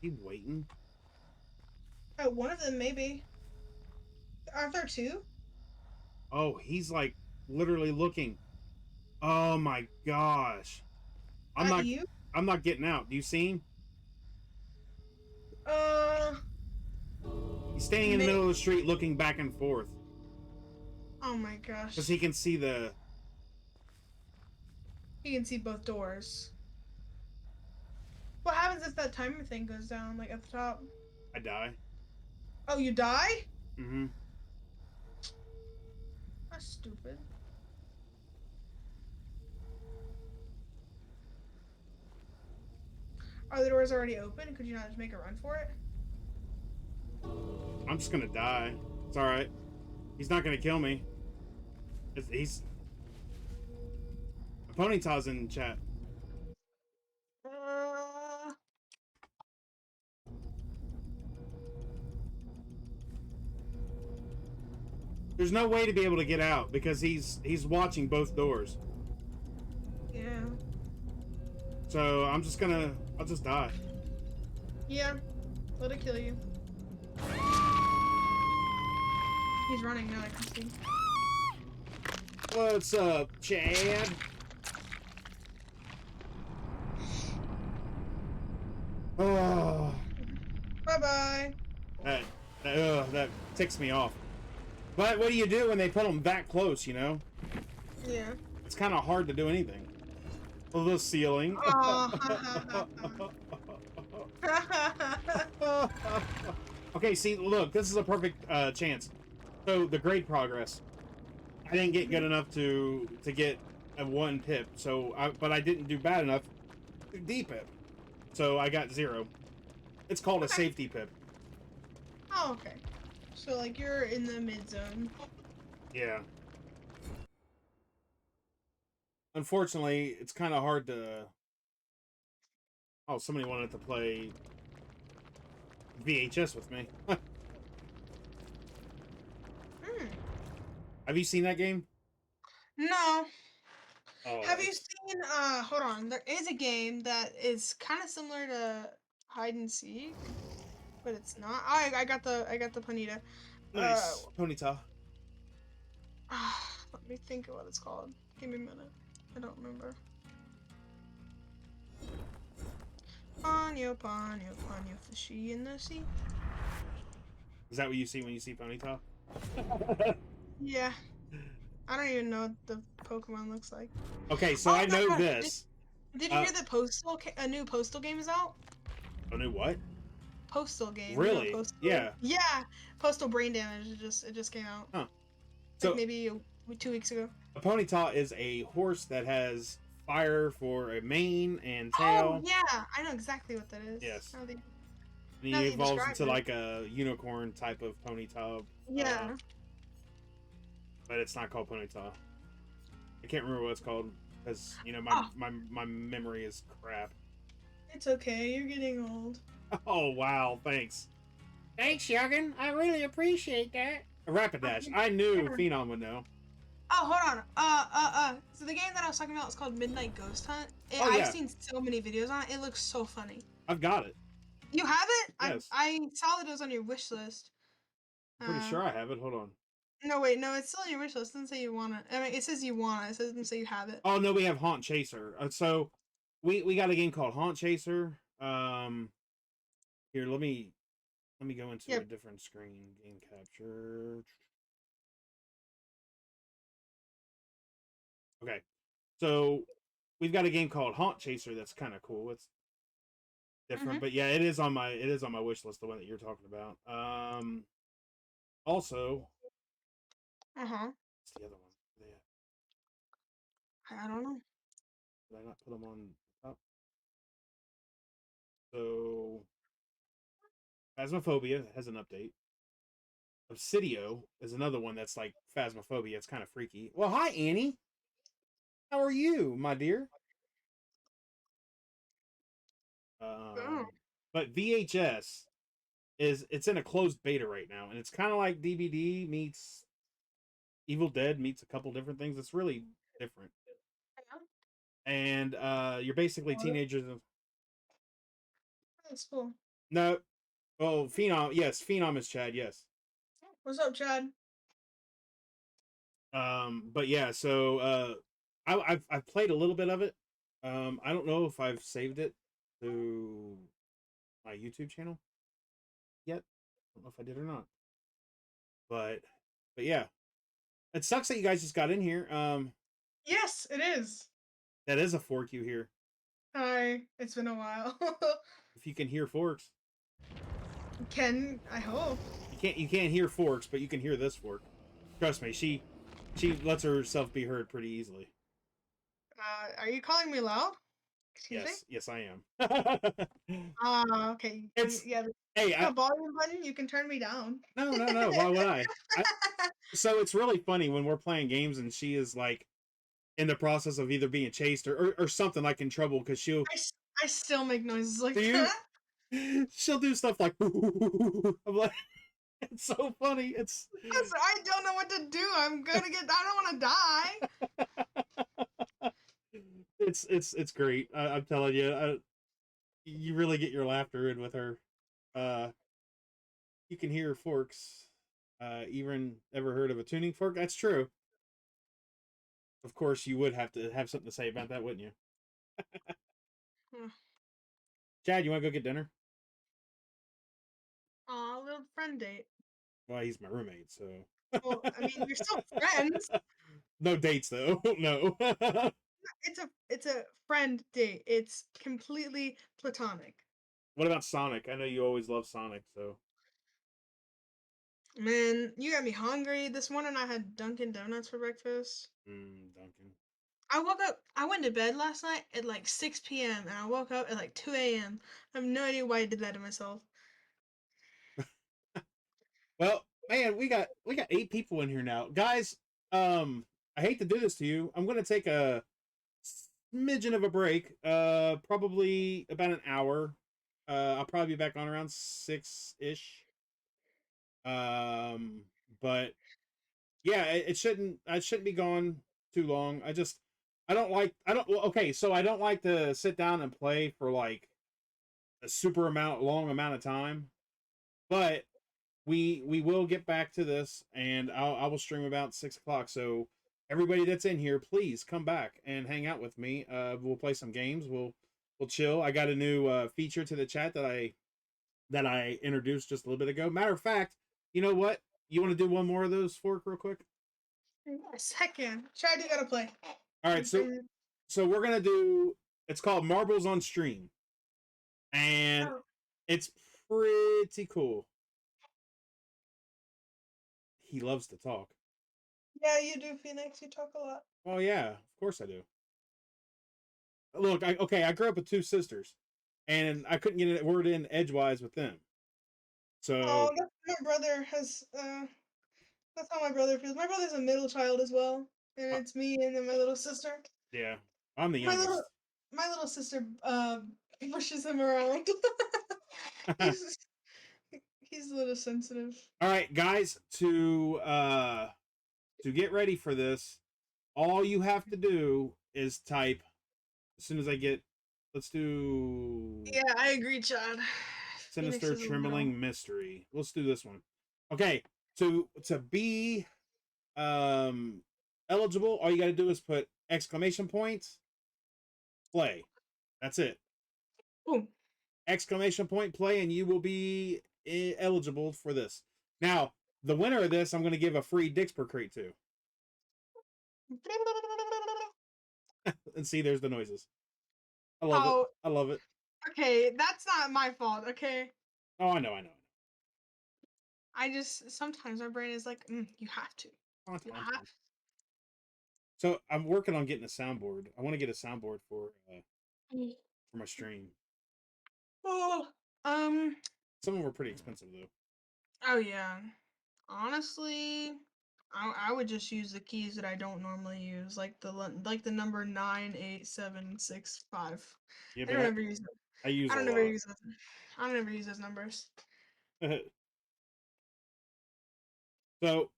Keep waiting. Oh, one of them maybe. Aren't there 2? Oh, he's like literally looking. Oh my gosh. You? I'm not getting out. Do you see him? He's standing in the middle of the street looking back and forth. Oh my gosh. Because he can see the... He can see both doors. What happens if that timer thing goes down, like at the top? I die. Oh, you die? Mm-hmm. That's stupid. Are the doors already open? Could you not just make a run for it? I'm just gonna die. It's alright. He's not gonna kill me. He's... Ponytail's in chat. There's no way to be able to get out because he's watching both doors. Yeah. So I'm just gonna... I'll just die. Yeah. Let it kill you. He's running now, I can see. What's up, Chad? Oh. Bye-bye. That ticks me off. But what do you do when they put them that close, you know? Yeah. It's kind of hard to do anything. the ceiling. Oh, ha. Okay, see, look, this is a perfect chance. So the grade progress, I didn't get good enough to get a 1 pip. But I didn't do bad enough to D pip. So I got 0. It's called a Okay. safety pip. Oh, okay. So like you're in the mid zone. Yeah. Unfortunately, it's kind of hard to. Oh, somebody wanted to play VHS with me. Hmm. Have you seen that game? No. Oh, Have you it's seen hold on, there is a game that is kind of similar to hide and seek, but it's not. I got the Panita. Uh nice. Ponyta. let me think of what it's called. Give me a minute. I don't remember. Ponyo, Ponyo, Ponyo, fishy in the sea. Is that what you see when you see Ponyta? Yeah. I don't even know what the Pokemon looks like. Okay, so Oh I my know gosh. Did, this. did you Uh, hear that a new Postal game is out? I know what? Postal game, Really? Postal. Yeah. Yeah, Postal Brain Damage. It just came out Huh. like So maybe 2 weeks ago. a Ponyta is a horse that has fire for a mane and Oh tail. yeah, I know exactly what that is. Yes. Now that And now he that you evolves described into it. like a unicorn type of Ponyta. Uh, Yeah. but it's not called Ponyta. I can't remember what it's called because Oh, my memory is crap. it's okay. You're getting old. Oh wow, thanks. Thanks, Youngin. I really appreciate that. Rapidash. Okay. I knew Phenom would know. Oh, hold on. So the game that I was talking about is called Midnight Ghost Hunt. Oh I've yeah, seen so many videos on it. It looks so funny. I've got it. You have it? Yes, I saw that it was on your wish list. I'm pretty Uh, sure I have it. Hold on. no, wait, no, it's still on your wish list. It doesn't say you want it. I mean, it says you want it. It doesn't say you have it. Oh no, we have Haunt Chaser. So we got a game called Haunt Chaser. Here let me go into a Yep. different screen. Game capture. Okay, so we've got a game called Haunt Chaser that's kind of cool. It's different, Mhm. but yeah, it is on my wish list. The one that you're talking about. Also, Uh huh. what's the other one? I don't know. Did I not put them on top? So Phasmophobia has an update. Obsidio is another one that's like Phasmophobia. It's kind of freaky. Well, hi Annie. How are you, my dear? Oh. Um, but VHS it's in a closed beta right now, and it's kind of like DBD meets Evil Dead meets a couple different things. It's really different, Yeah. and you're basically Oh, teenagers. that's cool. No, oh Phenom, yes, Phenom is Chad, yes. What's up, Chad? But yeah, so I've played a little bit of it. I don't know if I've saved it to my YouTube channel yet. I don't know if I did or not. But yeah, it sucks that you guys just got in here. Yes, it is. That is a fork you hear. Hi. It's been a while. If you can hear forks, Ken, I hope. you can't hear forks, but you can hear this fork. Trust me, she lets herself be heard pretty easily. Are you calling me loud? Excuse me? Yes, I am. Okay. It's Yeah, hey, the volume button, you can turn me down. no. Why would I? So it's really funny when we're playing games and she is like in the process of either being chased or something like in trouble because I still make noises like do that. she'll do stuff like I'm like it's so funny. It's I don't know what to do. I don't want to die. it's great. I'm telling you, you really get your laughter in with her. Uh, you can hear forks. Even ever heard of a tuning fork? That's true. Of course, you would have to have something to say about that, wouldn't you? Hmm. Chad, you want to go get dinner? Aw, little friend date. Well, he's my roommate, so Well, I mean, you're still friends. no dates though. No. it's a friend date. It's completely platonic. What about Sonic? I know you always love Sonic, so. Man, you got me hungry. This morning I had Dunkin' Donuts for breakfast. Duncan. I woke up. I went to bed last night at like 6 p.m. and I woke up at like 2 a.m. I have no idea why I did that to myself. Well, man, we got 8 people in here now, guys. I hate to do this to you. I'm gonna take a smidgen of a break. Probably about an hour. I'll probably be back on around 6 ish. Um, but yeah, it shouldn't. I shouldn't be gone too long. I don't like. I don't. Well, okay, so I don't like to sit down and play for like a long amount of time. But we will get back to this, and I will stream about 6 o'clock. So everybody that's in here, please come back and hang out with me. We'll play some games. We'll chill. I got a new feature to the chat that I introduced just a little bit ago. Matter of fact, you know what? You want to do one more of those, Fork, real quick? Yes, heck yeah. Chad, you gotta play. All right, so we're gonna do. It's called Marbles on Stream, and Oh, it's pretty cool. He loves to talk. yeah, you do, Phoenix. You talk a lot. Oh yeah, of course I do. Look, I grew up with two sisters, and I couldn't get a word in edgewise with them. Oh, So that's my brother has. That's how my brother feels. My brother's a middle child as well, and uh, it's me and then my little sister. yeah, I'm the My little youngest. my little sister pushes him around. All he's he's a little sensitive. right, guys, to get ready for this, all you have to do is type. As soon as I get, let's do Yeah, I agree, Chad. Phoenix Sinister is a little. Trembling Mystery. Let's do this one. Okay, to be um eligible, all you got to do is put exclamation points play. That's it. Boom. Exclamation point play, and you will be eligible for this. Now, the winner of this, I'm going to give a free Dixper crate to. And see, there's the noises. I love it. Oh, I love it. okay. That's not my fault. Okay. Oh, I know. I know. I just sometimes my brain is like, you have to. Oh, it's You fine. It's have. fine. So I'm working on getting a soundboard. I want to get a soundboard Mm. for my stream. Oh, um. Some of them are pretty expensive though. Oh yeah. Honestly, I would just use the keys that I don't normally use, like the number 98765. Yeah, I don't but ever use them. I use I a don't ever lot. use those. I don't ever use those numbers. So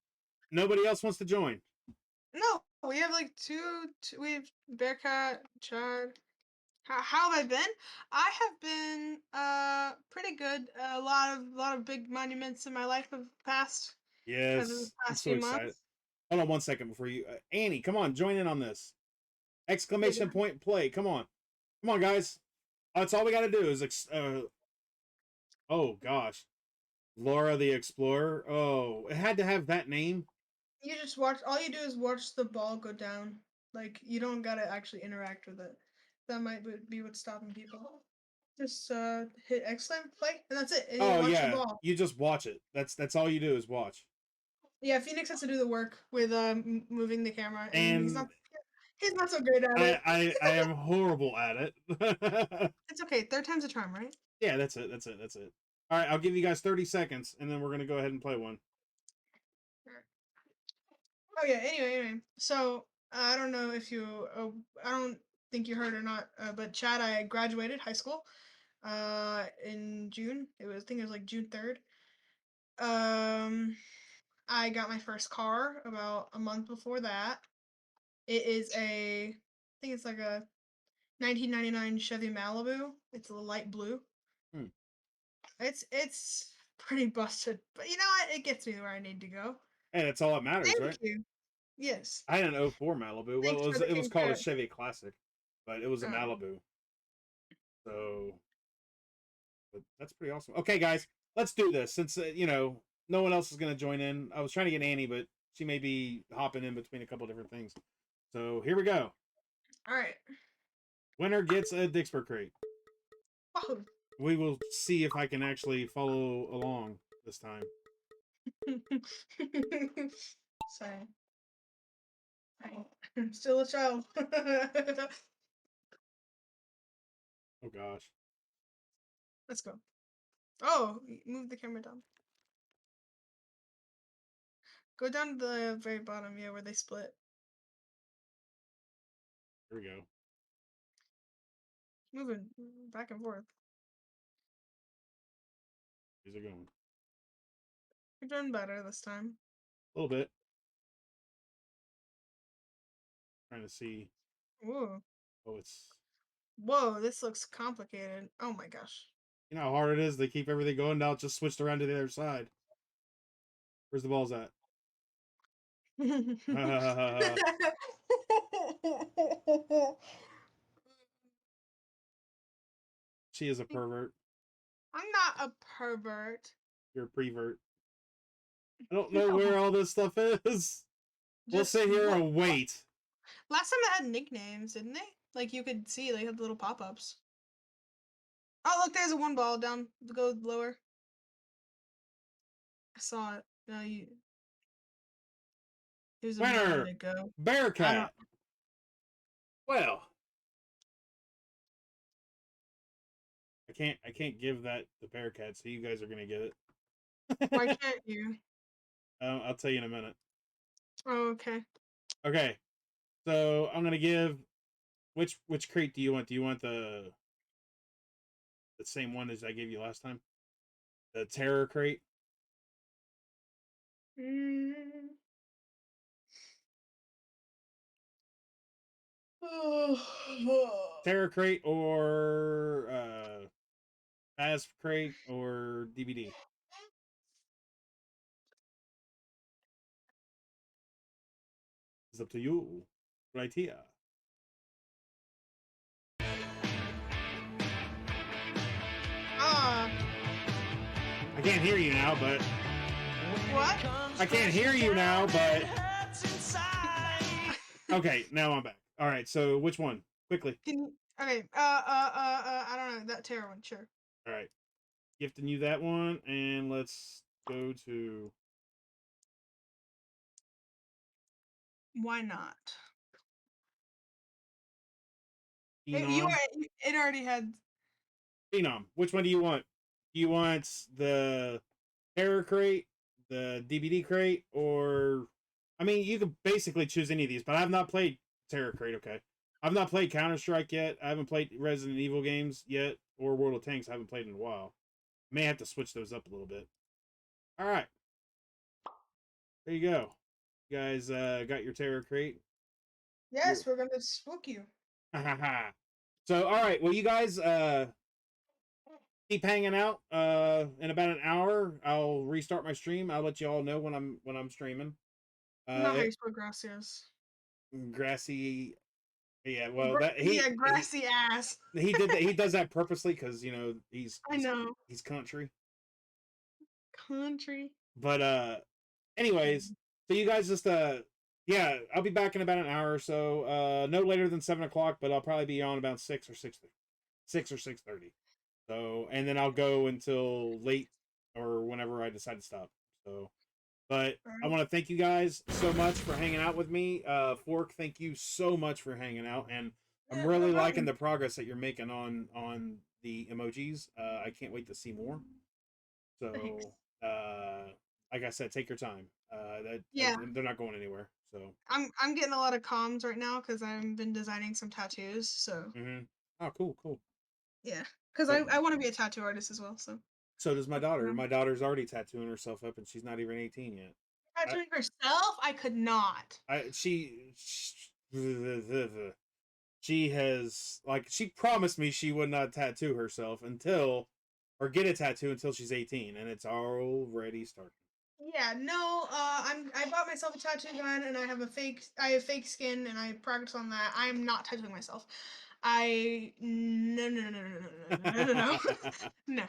nobody else wants to join. No, we have like we have Bearcat, Chad. How have I been? I have been pretty good. A lot of big monuments in my life have passed over the Yes, I'm past so few excited. months. Hold on 1 second before you, Annie. Come on, join in on this. Yeah, Exclamation point play. Come on, guys. That's all we got to do is oh gosh, Laura the Explorer. Oh, it had to have that name. you just watch. All you do is watch the ball go down. Like you don't gotta actually interact with it. That might be what's stopping people. Just hit exclamation play, and that's it. And you Oh watch the yeah, ball. you just watch it. That's all you do is watch. Yeah, Phoenix has to do the work with moving the camera, and And he's not so good at I it. I, I am horrible at it. It's okay. Third time's a charm, right? Yeah, that's it. That's it. That's it. All right, I'll give you guys 30 seconds, and then we're gonna go ahead and play one. Oh yeah. Anyway. So I don't know if you. I don't think you heard or not. But Chad, I graduated high school. In June. I think it was like June 3rd. Um, I got my first car about a month before that. It is I think it's like a 1999 Chevy Malibu. It's a light blue. Hmm. It's pretty busted, but you know what? It gets me where I need to go. Hey, that's all that matters, Thank right? you. Yes. I had an '04 Malibu. Well, Thanks for the it was called a congrats. Chevy Classic, but it was a Oh. Malibu. So, but that's pretty awesome. Okay, guys, let's do this. Since no one else is going to join in. I was trying to get Annie, but she may be hopping in between a couple different things. So here we go. All right. Winner gets a Dixper crate. Wahoo. We will see if I can actually follow along this time. Sorry. I'm still a child. Oh gosh. Let's go. Oh, move the camera down. Go down to the very bottom, yeah, where they split. Here we go. Moving back and forth. These are going. You're doing better this time. A little bit. Trying to see. Ooh. Oh, it's. Whoa, this looks complicated. Oh my gosh. You know how hard it is to keep everything going? Now it's just switched around to the other side. Where's the balls at? She is a pervert. I'm not a pervert. You're a prevert. I don't know where all this stuff is. We'll sit here and wait. Last time they had nicknames, didn't they? Like you could see they had little pop-ups. Oh look, there's a one ball down. Go lower. I saw it. No, you. Here's a Winner! to go. Bearcat. Well, I can't give that to Bearcat, so you guys are gonna get it. Why can't you? I'll tell you in a minute. Oh, okay. Okay, so I'm gonna give which crate do you want? Do you want the same one as I gave you last time? The terror crate? Mm. Terror crate or As crate or DVD? It's up to you. Right here. Ah. I can't hear you now, but What? I can't hear you now, but okay, now I'm back. All right, so which one? Quickly. Okay. I don't know that terror one. Sure. All right, gifting you that one, and let's go to. Why not? Phenom. It already had. Phenom. Which one do you want? Do you want the terror crate, the DVD crate, or I mean, you could basically choose any of these, but I've not played terror crate. Okay, I've not played Counter-Strike yet. I haven't played Resident Evil games yet, or World of Tanks. I haven't played in a while. May have to switch those up a little bit. All right, there you go. You guys got your terror crate. Yes, we're gonna spook you. So, all right. Well, you guys keep hanging out. In about an hour, I'll restart my stream. I'll let you all know when I'm streaming. Not how you spell gracias. Grassy. Yeah. Well, that grassy ass. He did that. He does that purposely because you know I know. he's country. Country. But anyways, so you guys just yeah, I'll be back in about an hour or so. No later than 7 o'clock, but I'll probably be on about 6 or 6:30. So, and then I'll go until late or whenever I decide to stop. So, but I want to thank you guys so much for hanging out with me. Fork, thank you so much for hanging out, and I'm really liking the progress that you're making on the emojis. I can't wait to see more. So, like I said, take your time. They're not going anywhere. So I'm getting a lot of comms right now because I've been designing some tattoos. So oh, cool. Yeah, because I want to be a tattoo artist as well. So does my daughter. My daughter's already tattooing herself up, and she's not even 18 yet. Tattooing herself? I could not. She has she promised me she would not tattoo herself or get a tattoo until she's 18, and it's already starting. Yeah, no, I bought myself a tattoo gun, and I have fake skin, and I practice on that. I am not tattooing myself. No. No.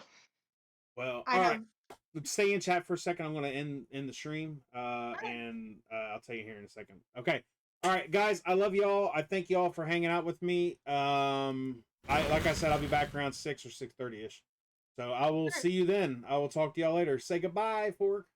Well, all right. Stay in chat for a second. I'm going to end the stream, and I'll tell you here in a second. Okay. All right, guys, I love y'all. I thank y'all for hanging out with me. Like I said, I'll be back around 6 or 6:30 ish. So I will see you then. I will talk to y'all later. Say goodbye, Fork.